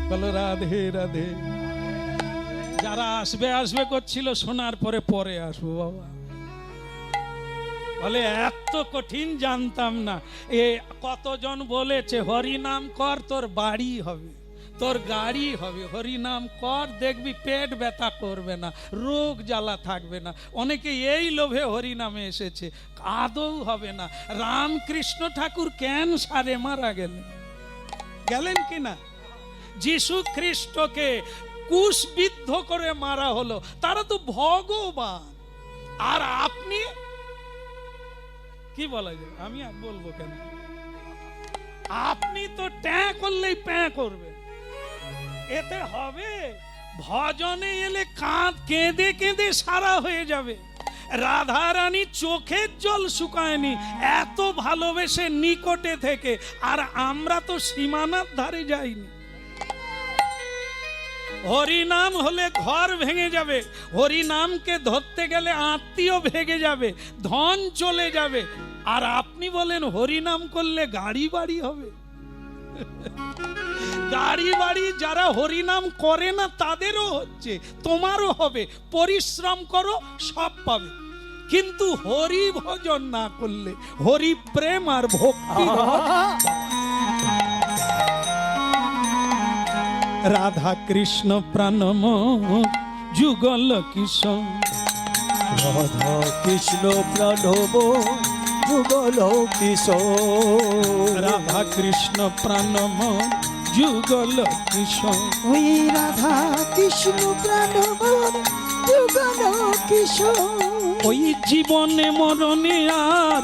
বলো রাধে রাধে। যারা আসবে আসবে করছিল, শোনার পরে পরে আসবো বাবা। বলে এত কঠিন জানতাম না। এ কতজন বলেছে হরি নাম কর তোর বাড়ি হবে, তোর গাড়ি হবে, হরি নাম কর দেখবি পেট ব্যথা করবে না, রোগ জ্বালা থাকবে না। অনেকে এই লোভে হরি নামে এসেছে, আদৌ হবে না। রামকৃষ্ণ ঠাকুর ক্যান্সারে মারা গেলেন কিনা? যিশু খ্রিস্টকে কুশবিদ্ধ করে মারা হলো, তারা তো ভগবান। আর আপনি কি বলা যায়, আমি আর বলবো কেন? আপনি তো ট্যাঁ করলেই প্যাঁ করবে, এতে হবে? ভজনে এলে কেঁদে কেঁদে সারা হয়ে যাবে। রাধা রানী চোখের জল শুকায়নি, এত ভালোবেসে নিকটে থেকে। আর আমরা তো সীমানার ধারে যাইনি। হরিনাম হলে ঘর ভেঙে যাবে, হরিনামকে ধরতে গেলে আত্মীয় ভেঙে যাবে, ধন চলে যাবে। আর আপনি বলেন হরিনাম করলে গাড়ি বাড়ি হবে। গাড়ি বাড়ি যারা হরিনাম করে না তাদেরও হচ্ছে, তোমারও হবে। পরিশ্রম করো, সব পাবে। কিন্তু হরি ভজন না করলে, হরি প্রেম আর ভক্তি। রাধা কৃষ্ণ প্রাণম যুগল কিশোর, রাধা কৃষ্ণ প্রাণব যুগল কিশোর, রাধা কৃষ্ণ প্রাণম যুগল কিশোর। ওই রাধা কৃষ্ণ প্রাণব যুগল কিশোর। ওই জীবনে মরণে আর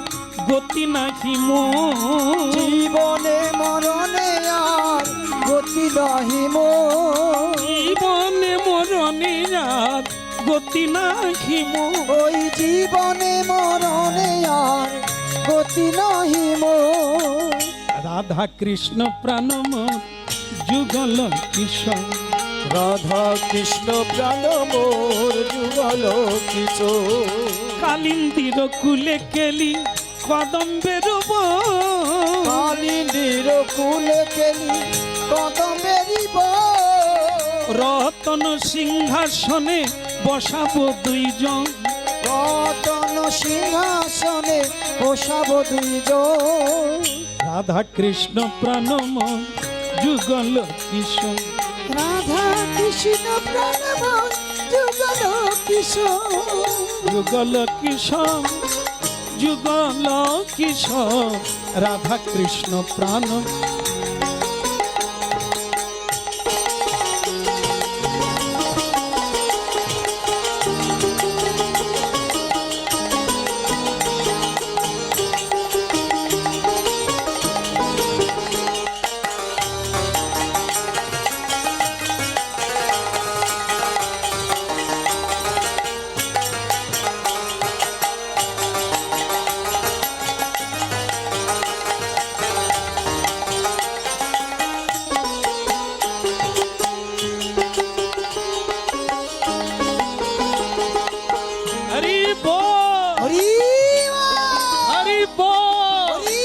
গতি নাহি মোর, জীবনে মরণে আর গতি নাহি মোর, জীবনে মরণে আর গতি নাহি মোর। ওই জীবনে মরণে আর গতি নাহি মোর। রাধা কৃষ্ণ প্রাণম যুগল কিশোর, রাধা কৃষ্ণ প্রাণ মোর যুগল কিশোর। কালিন্দির কুলে কেলি কদম্বের বন, কালিন্দির কুলে কেলি কদম্বেরি বন, রতন সিংহাসনে বসাবো দুইজন, রতন সিংহাসনে বসাবো দুইজন। রাধা কৃষ্ণ প্রাণম যুগল কিশোর, রাধা কৃষ্ণ প্রাণ মোর যুগল কিশোর। যুগল কিশোর, যুগল কিশোর, রাধা কৃষ্ণ প্রাণ। হরি বল, হরি হরি বল। হরি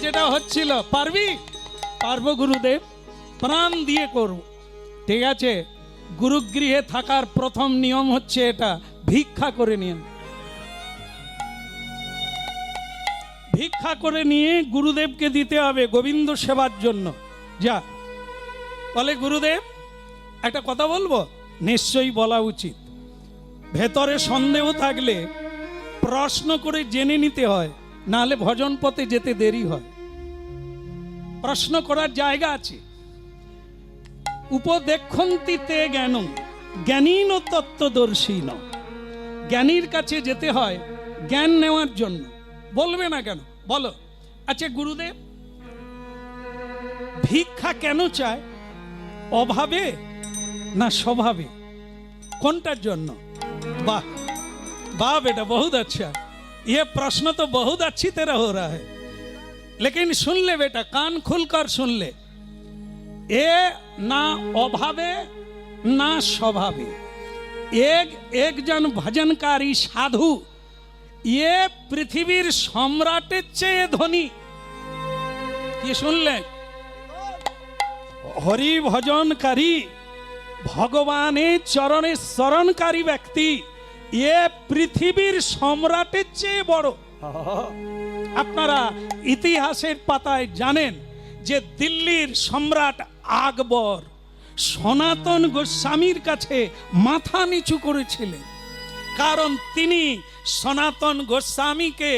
যেটা হচ্ছিল পারবি? পারবো গুরুদেব, প্রাণ দিয়ে করব। ঠিক আছে, গুরুগৃহে থাকার প্রথম নিয়ম হচ্ছে এটা, ভিক্ষা করে নিয়ে। ভিক্ষা করে নিয়ে গুরুদেবকে দিতে হবে গোবিন্দ সেবার জন্য। যা বলে গুরুদেব একটা কথা বলবো, নিশ্চয়ই বলা উচিত। ভেতরে সন্দেহ থাকলে প্রশ্ন করে জেনে নিতে হয়, নাহলে ভজন পথে যেতে দেরি হয়। প্রশ্ন করার জায়গা আছে। উপদেক্ষন্তি তে জ্ঞান, জ্ঞানীন তত্ত্বদর্শীন। জ্ঞানীর কাছে যেতে হয় জ্ঞান নেওয়ার জন্য। বলবে না কেন? বলো। আচ্ছা গুরুদেব, ভিক্ষা কেন চায়? অভাবে না স্বভাবে? কোনটার জন্য? वाह वाह बेटा, बहुत अच्छा। ये प्रश्न तो बहुत अच्छी तरह हो रहा है, लेकिन सुन ले बेटा, कान खुलकर सुन ले। ये ना अभावे ना स्वभावे। एक जन भजनकारी साधु ये पृथ्वीर सम्राटेर चेये धनी। कि सुनले? हरि भजनकारी ভগবানের চরণে শরণকারী ব্যক্তি এ পৃথিবীর সম্রাটের চেয়ে বড়। আপনারা ইতিহাসের পাতায় জানেন যে দিল্লির সম্রাট আকবর সনাতন গোস্বামীর কাছে মাথা নিচু করেছিলেন, কারণ তিনি সনাতন গোস্বামীকে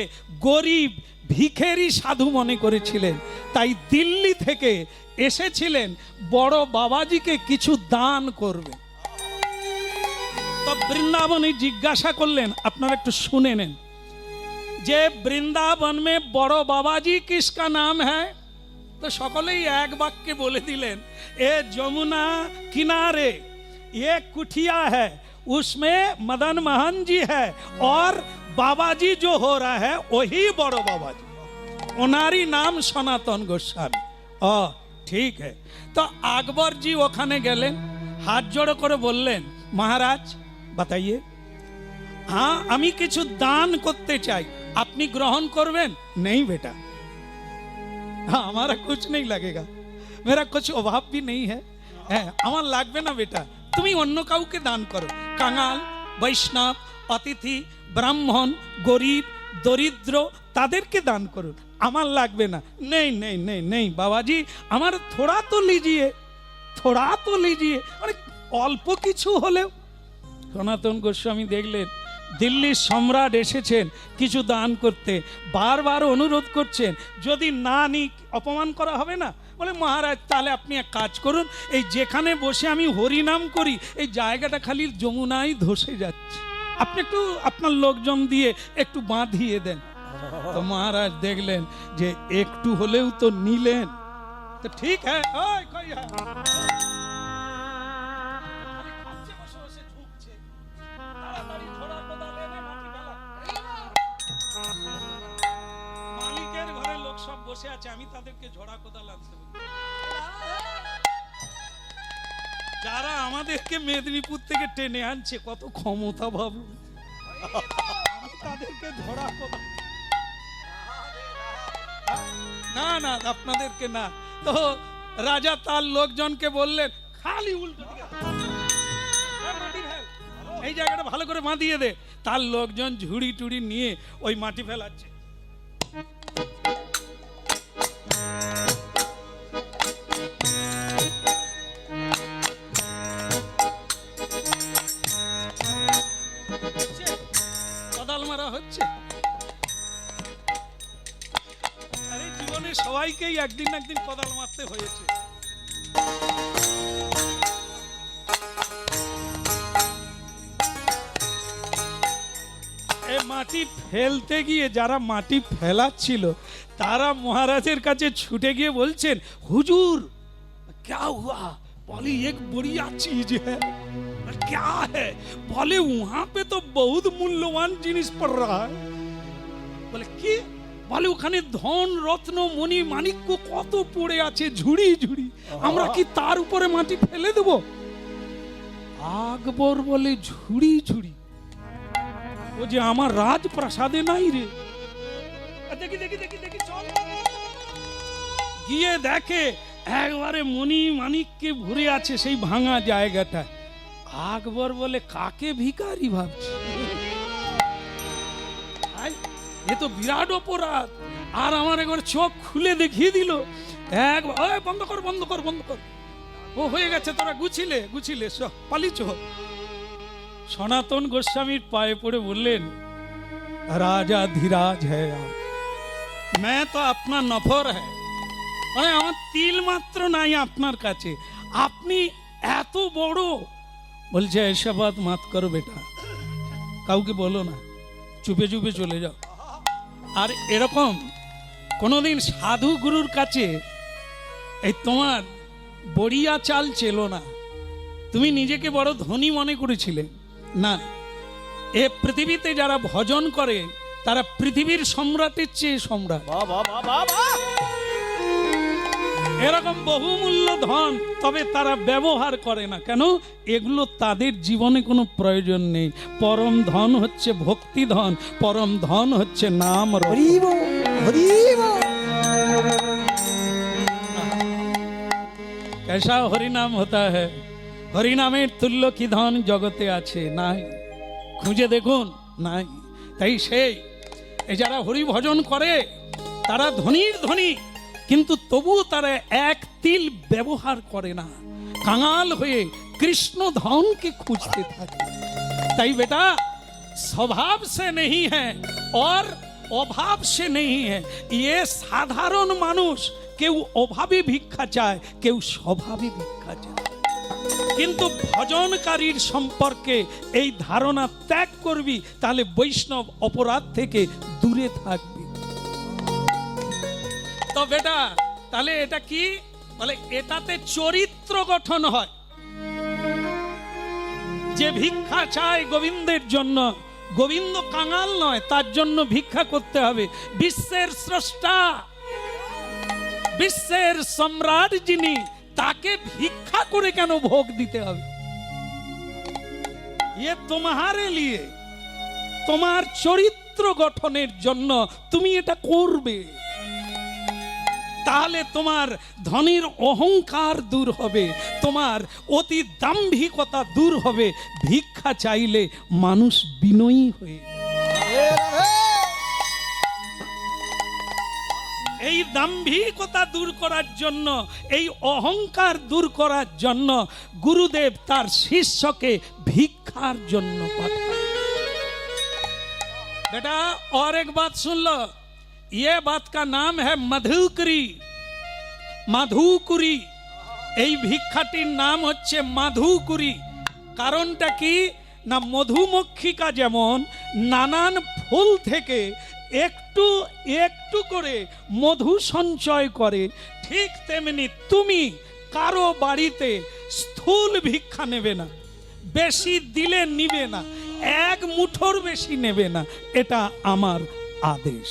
গরিব ভিখেরি সাধু মনে করেছিলেন। তাই দিল্লি থেকে এসেছিলেন বড় বাবাজিকে কিছু দান করবে। তো বৃন্দাবনে জিজ্ঞাসা করলেন, আপনারা একটু শুনে নেন, যে বৃন্দাবন में बड़ो बाबा जी किसका नाम है? তো সকলেই এক বাক্যে বলে দিলেন, এ যমুনা কিনারে ये कुठिया है, उसमें मदन मोहन जी है और बाबा जी जो हो रहा है वही बड़ो बाबा जी, ओनारी नाम सनातन गोस्वामी। ओ ठीक है। तो আকবর जी ওখানে গেলেন, হাত জোড়ো করে বললেন, মহারাজ बताइए, हाँ আমি কিছু দান করতে চাই, আপনি গ্রহণ করবেন? नहीं बेटा, हाँ हमारा कुछ नहीं लगेगा, मेरा कुछ अभाव भी नहीं है, আমার লাগবে না বেটা, তুমি অন্য কাউকে দান করো, কাঙাল, বৈষ্ণব, অতিথি, ব্রাহ্মণ, গরিব, দরিদ্র তাদেরকে দান করুন, আমার লাগবে না। নেই নেই নেই নেই বাবাজি, আমার থোড়া তো লিজিয়ে, থোড়া তো লিজিয়ে, মানে অল্প কিছু হলেও। সনাতন গোস্বামী দেখলেন দিল্লির সম্রাট এসেছেন কিছু দান করতে, বারবার অনুরোধ করছেন, যদি না নি অপমান করা হবে না। বলে মহারাজ তাহলে আপনি এক কাজ করুন, এই যেখানে বসে আমি হরিনাম করি এই জায়গাটা খালি যমুনায় ধসে যাচ্ছে, আপনি একটু আপনার লোকজন দিয়ে একটু বাঁধিয়ে দেন। তো মহারাজ দেখলেন যে একটু হলেও তো নিলেন, তো ঠিক হ্যাঁ, ওই কই হ্যাঁ, মালিকের ঘরে লোক সব বসে আছে, আমি তাদেরকে ঝোড়া কোদাল আনতে বলি। যারা আমাদেরকে মেদিনীপুর থেকে টেনে আনছে কত ক্ষমতা ভাবুন, আমি তাদেরকে ঝোড়া কোদাল, না না আপনাদেরকে না। তো রাজা তার লোকজনকে বললেন খালি উল্টো দিকে এই জায়গাটা ভালো করে বাঁধিয়ে দে। তার লোকজন ঝুড়ি টুড়ি নিয়ে ওই মাটি ফেলাচ্ছে। কোদাল মারা হচ্ছে। আরে জীবনে সবাইকেই একদিন না একদিন কোদাল মারতে হয়েছে। মাটি ফেলতে গিয়ে যারা মাটি ফেলাচ্ছিল তারা মহারাজের কাছে ছুটে গিয়ে বলছেন, হুজুর क्या हुआ? बोले एक बढ़िया चीज है। क्या है? बोले वहां पे तो बहुत मूल्यवान जिनिस पड़ रहा है। बोले কি? বলে ওখানে ধন রত্ন মণি মাণিক্য কত পড়ে আছে ঝুড়ি ঝুড়ি, আমরা কি তার উপরে মাটি ফেলে দেব? আকবর বলে ঝুড়ি ঝুড়ি, ও যে আমার রাজপ্রাসাদে নাই রে। দেখি দেখি দেখি দেখি চল। গিয়ে দেখে একবারে মণি মাণিক্যে ভরে আছে সেই ভাঙা জায়গাটা। আকবর বলে কাকে ভিখারি ভাবছি, এ তো বিরাট অপরাধ। আর আমার একবার চোখ খুলে দেখিয়ে দিল, একবার বন্ধ কর বন্ধ কর বন্ধ কর, ও হয়ে গেছে, তোরা গুছিলে গুছিলে সব পালিছ। সনাতন গোস্বামীর পায়ে পড়ে বললেন, রাজা ধীরাজ হ্যাঁ, मैं तो अपना नफर है, মানে আমার তিল মাত্র নাই আপনার কাছে, আপনি এত বড়। বলছে ऐसा बात मत करो बेटा, কাউকে বলো না, চুপে চুপে চলে যাও। আর এরকম কোনোদিন সাধু গুরুর কাছে এই তোমার বড়িয়া চাল চেলো না, তুমি নিজেকে বড় ধনী মনে করেছিলে না। এ পৃথিবীতে যারা ভজন করে তারা পৃথিবীর সম্রাটের চেয়ে সম্রাট। এরকম বহুমূল্য ধন, তবে তারা ব্যবহার করে না কেন? এগুলো তাদের জীবনে কোনো প্রয়োজন নেই। পরম ধন হচ্ছে ভক্তি ধন, পরম ধন হচ্ছে নাম। कैसा হরিনাম হতা है, হরিনামের তুল্য কি ধন জগতে আছে? নাই, খুঁজে দেখুন নাই। তাই সেই যারা হরি ভজন করে তারা ধনীর ধনী, কিন্তু তবুও তারা এক তিল ব্যবহার করে না, কাঙাল হয়ে কৃষ্ণ ধনকে খুঁজতে থাকে। তাই বেটা स्वभाव से नहीं है और অভাব से नहीं है, ये সাধারণ মানুষ কেউ অভাবে ভিক্ষা চায়, কেউ স্বভাবে ভিক্ষা চায়। কিন্তু ভজনকারীর সম্পর্কে এই ধারণা ত্যাগ করবি, তাহলে বৈষ্ণব অপরাধ থেকে দূরে থাকবি। তো বেটা তাহলে এটা কি বলে? এটাতে চরিত্র গঠন হয়। যে ভিক্ষা চায় গোবিন্দের জন্য, গোবিন্দ কাঙাল নয়, তার জন্য ভিক্ষা করতে হবে। বিশ্বের স্রষ্টা, বিশ্বের সম্রাট যিনি, তাকে ভিক্ষা করে কেন ভোগ দিতে হবে? ये तुम्हारे लिए, তোমার চরিত্র গঠনের জন্য তুমি এটা করবে। তাহলে তোমার ধনীর অহংকার দূর হবে, তোমার অতি দাম্ভিকতা দূর হবে। ভিক্ষা চাইলে মানুষ বিনয়ী হয়ে, এই দাম্ভিকতা দূর করার জন্য, এই অহংকার দূর করার জন্য গুরুদেব তার শিষ্যকে ভিক্ষার জন্য পাঠায়। बेटा और एक बात सुन लो, ये बात का नाम है मधुकरी। মাধুকুরি, এই ভিক্ষাটির নাম হচ্ছে মাধুকুরি। কারণটা কি না, মধুমক্ষিকা যেমন নানান ফুল থেকে একটু একটু করে মধু সঞ্চয় করে, ঠিক তেমনি তুমি কারো বাড়িতে স্থূল ভিক্ষা নেবে না, বেশি দিলে নিবে না, এক মুঠোর বেশি নেবে না, এটা আমার আদেশ।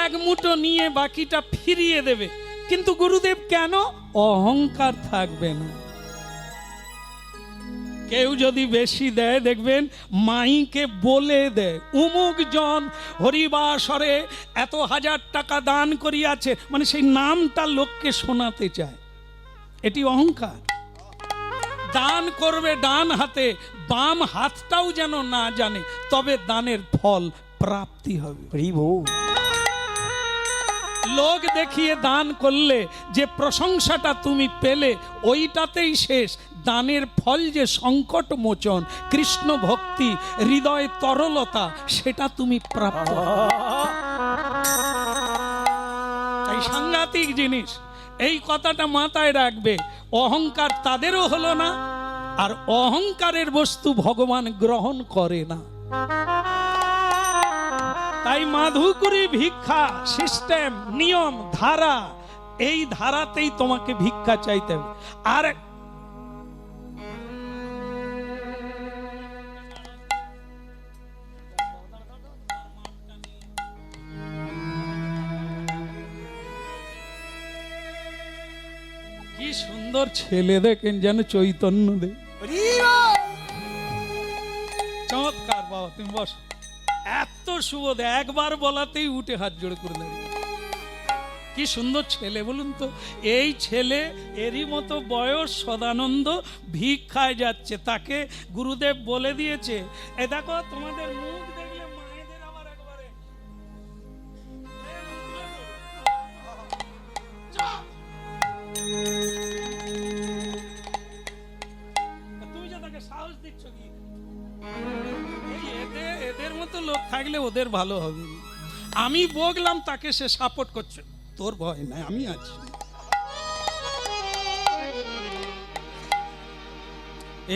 এক মুঠো নিয়ে বাকিটা ফিরিয়ে দেবে। কিন্তু গুরুদেব কেন? অহংকার থাকবে না। কেউ যদি বেশি দেয়, দেখবেন মাইকে বলে দেয়, উমুক জন হরিবাসরে এত হাজার টাকা দান করিয়াছে, মানে সেই নামটা লোককে শোনাতে চায়। এটি অহংকার। দান করবে ডান হাতে, বাম হাতটাও যেন না জানে, তবে দানের ফল প্রাপ্তি হবে। লোক দেখিয়ে দান করলে যে প্রশংসাটা তুমি পেলে, ওইটাতেই শেষ। দানের ফল যে সংকট মোচন, কৃষ্ণ ভক্তি, হৃদয় তরলতা, সেটা তুমি প্রাপ্ত। এই সাংঘাতিক জিনিস, এই কথাটা মাথায় রাখবে। অহংকার তাদেরও হলো না, আর অহংকারের বস্তু ভগবান গ্রহণ করে না। তাই মাধুকরী ভিক্ষা সিস্টেম, নিয়ম, ধারা, এই ধারাতেই তোমাকে ভিক্ষা চাইতে হবে। আর কি সুন্দর ছেলে দেখেন, যেন চৈতন্য দেব। চমৎকার বাবা, তুমি বস। এত সুবোধ, একবার বলাতেই উঠে হাত জোড়ে করে দেবে। কি সুন্দর ছেলে বলুন তো। এই ছেলে, এরই মতো বয়স, সদানন্দ ভিক্ষায় যাচ্ছে। তাকে গুরুদেব বলে দিয়েছে, এ দেখো তোমাদের মুখ দেখলে মায়েদের আবার একবারে তুমি যে তাকে সাহস দিচ্ছ কি? এদের মতো লোক থাকলে ওদের ভালো হবে। আমি বললাম, তাকে সে সাপোর্ট করছে। তোর ভয় নাই, আমি আছি।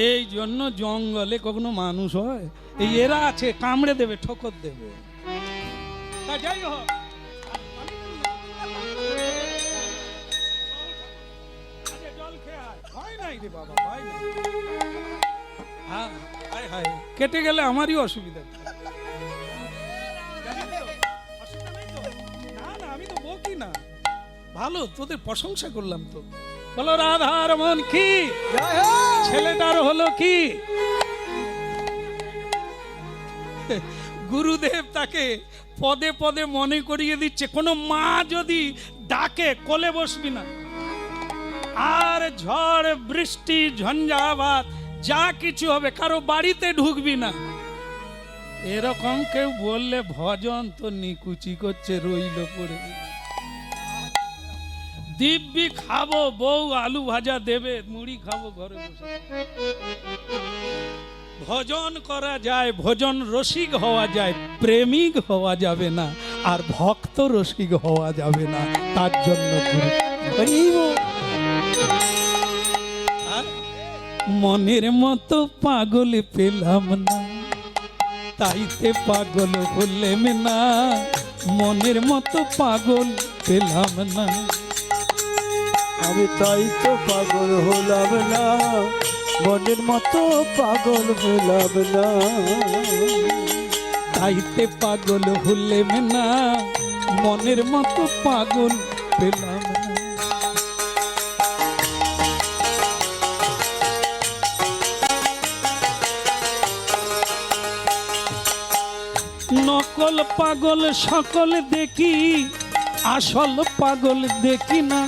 এই জন্য জঙ্গলে কখনো মানুষ হয়, এই এরা আছে, কামড়ে দেবে, ঠোকর দেবে। তা যাই হোক, জল খেয়ে আয়। ভয় নাই রে বাবা, ভয় নাই। হ্যাঁ, হায় হায়, কেটে গেলে আমারই অসুবিধা। না না, আমি তো বকি না, ভালো, তোদের প্রশংসা করলাম তো। বলো রাধার মন কি, ছেলেটার হলো কি। গুরুদেব তাকে পদে পদে মনে করিয়ে দিচ্ছে, কোনো মা যদি ডাকে কোলে বসবি না, আর ঝড় বৃষ্টি ঝঞ্ঝাবাত যা কিছু হবে, কারো বাড়িতে ঢুকবি না। এরকম কেউ বললে ভজন তো নিকুচি করছে, রইল পড়ে। দিব্যি খাবো, বউ আলু ভাজা দেবে, মুড়ি খাবো ঘরে বসে। ভজন করা যায়, ভজন রসিক হওয়া যায়, প্রেমিক হওয়া যাবে না, আর ভক্ত রসিক হওয়া যাবে না। তার জন্য মনের মতো পাগল পেলাম না, তাইতে পাগল হলেম না। মনের মতো পাগল পেলাম না। আমি তাই তো পাগল হলাম না, মনের মতো পাগল হলাম না। তাইতে পাগল হলেম না, মনের মতো পাগল পেলাম না। নকল পাগল সকল দেখি, আসল পাগল দেখি না।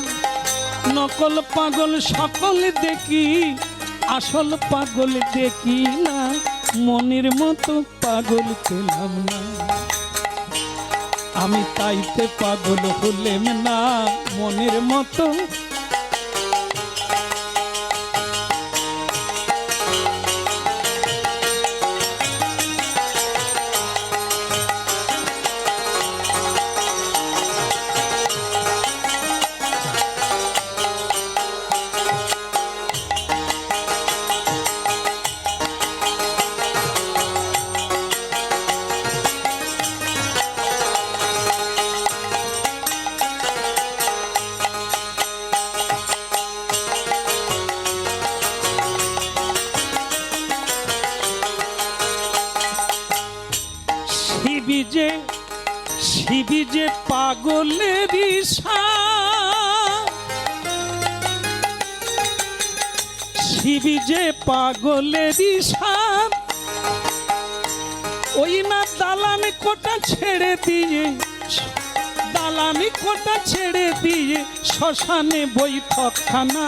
নকল পাগল সকল দেখি, আসল পাগল দেখি না। মনের মতো পাগল পেলাম না। আমি তাইতে পাগল হলেম না, মনের মতো। শিবি যে পাগলের শিবি যে পাগলের ওই না দালানি কোটা ছেড়ে দিয়ে, দালানি কোটা ছেড়ে দিয়ে শ্মশানে বৈঠকখানা।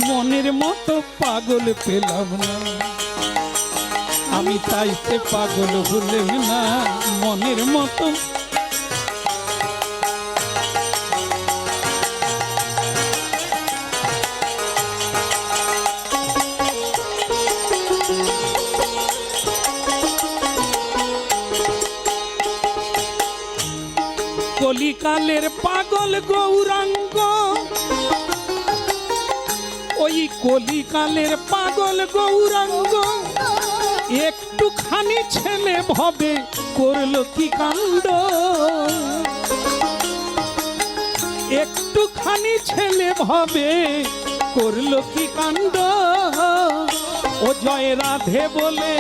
মনের মতো পাগল পেলাম না। আমি তাইতে পাগল হলেম না, মনের মতো। কলিকালের পাগল গৌরাঙ্গ, ওই কলিকালের পাগল গৌরাঙ্গ। একটুখানি ছেলে ভবে করল কি কাণ্ড, একটুখানি ছেলে ভবে করল কি কাণ্ড। ও জয় রাধে বলে,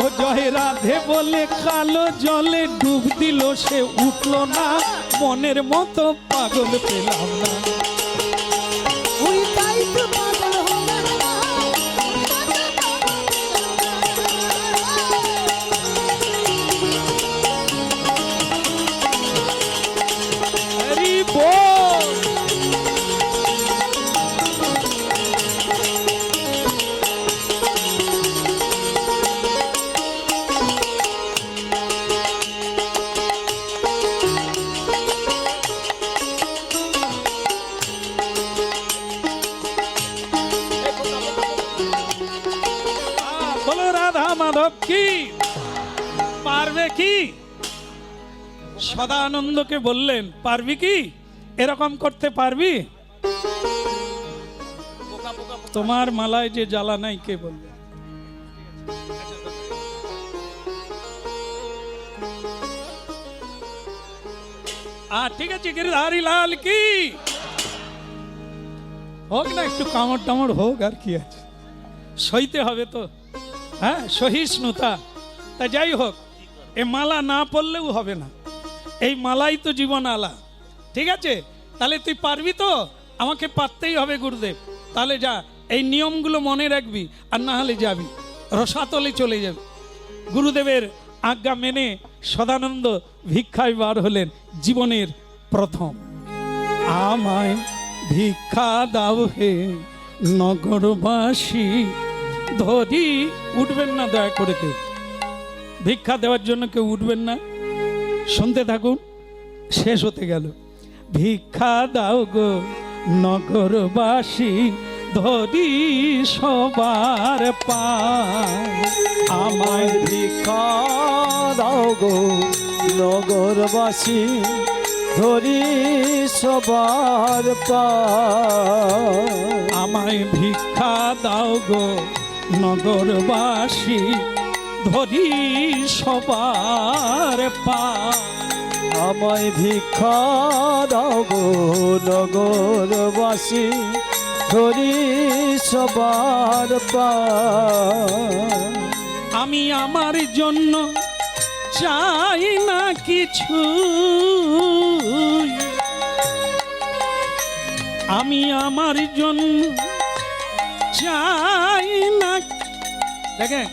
ও জয় রাধে বলে কালো জলে ডুব দিল, সে উঠল না। মনের মতো পাগল পেলাম না। ওই তাই তো পাগল হলাম না। হরি বল। বলো রাধা মাধব কি পারবে কি? সদানন্দকে বললেন, পারবি কি, এরকম করতে পারবি? তোমার মালায় যে জ্বালা নাই কে বলবে? ঠিক আছে, গিরধারী লাল কি হোক না, একটু কামড় টামড় হোক, আর কি আছে, সইতে হবে তো। হ্যাঁ, সহিষ্ণুতা। তা যাই হোক, এ মালা না পড়লেও হবে না, এই মালাই তো জীবন আলা। ঠিক আছে, তাহলে তুই পারবি তো? আমাকে পারতেই হবে গুরুদেব। তাহলে যা, এই নিয়মগুলো মনে রাখবি, আর না হলে যাবি রসাতলে চলে যাবি। গুরুদেবের আজ্ঞা মেনে সদানন্দ ভিক্ষায় বার হলেন জীবনের প্রথম। আমায় ভিক্ষা দাও হে নগরবাসী, ধরি। উঠবেন না দয়া করে কেউ, ভিক্ষা দেওয়ার জন্য কেউ উঠবেন না, শুনতে থাকুন, শেষ হতে গেল। ভিক্ষা দাও গো নগরবাসী, ধরি সবার পায়। আমায় ভিক্ষা দাও গো নগরবাসী, ধরি সবার পায়। আমায় ভিক্ষা দাও গো নগরবাসী, ধরি সবার পায়। আমায় ভিক্ষা দাও গো নগরবাসী ধরি সবার পার। আমি আমার জন্য চাই না কিছু, আমি আমার জন্য চাই না। দেখেন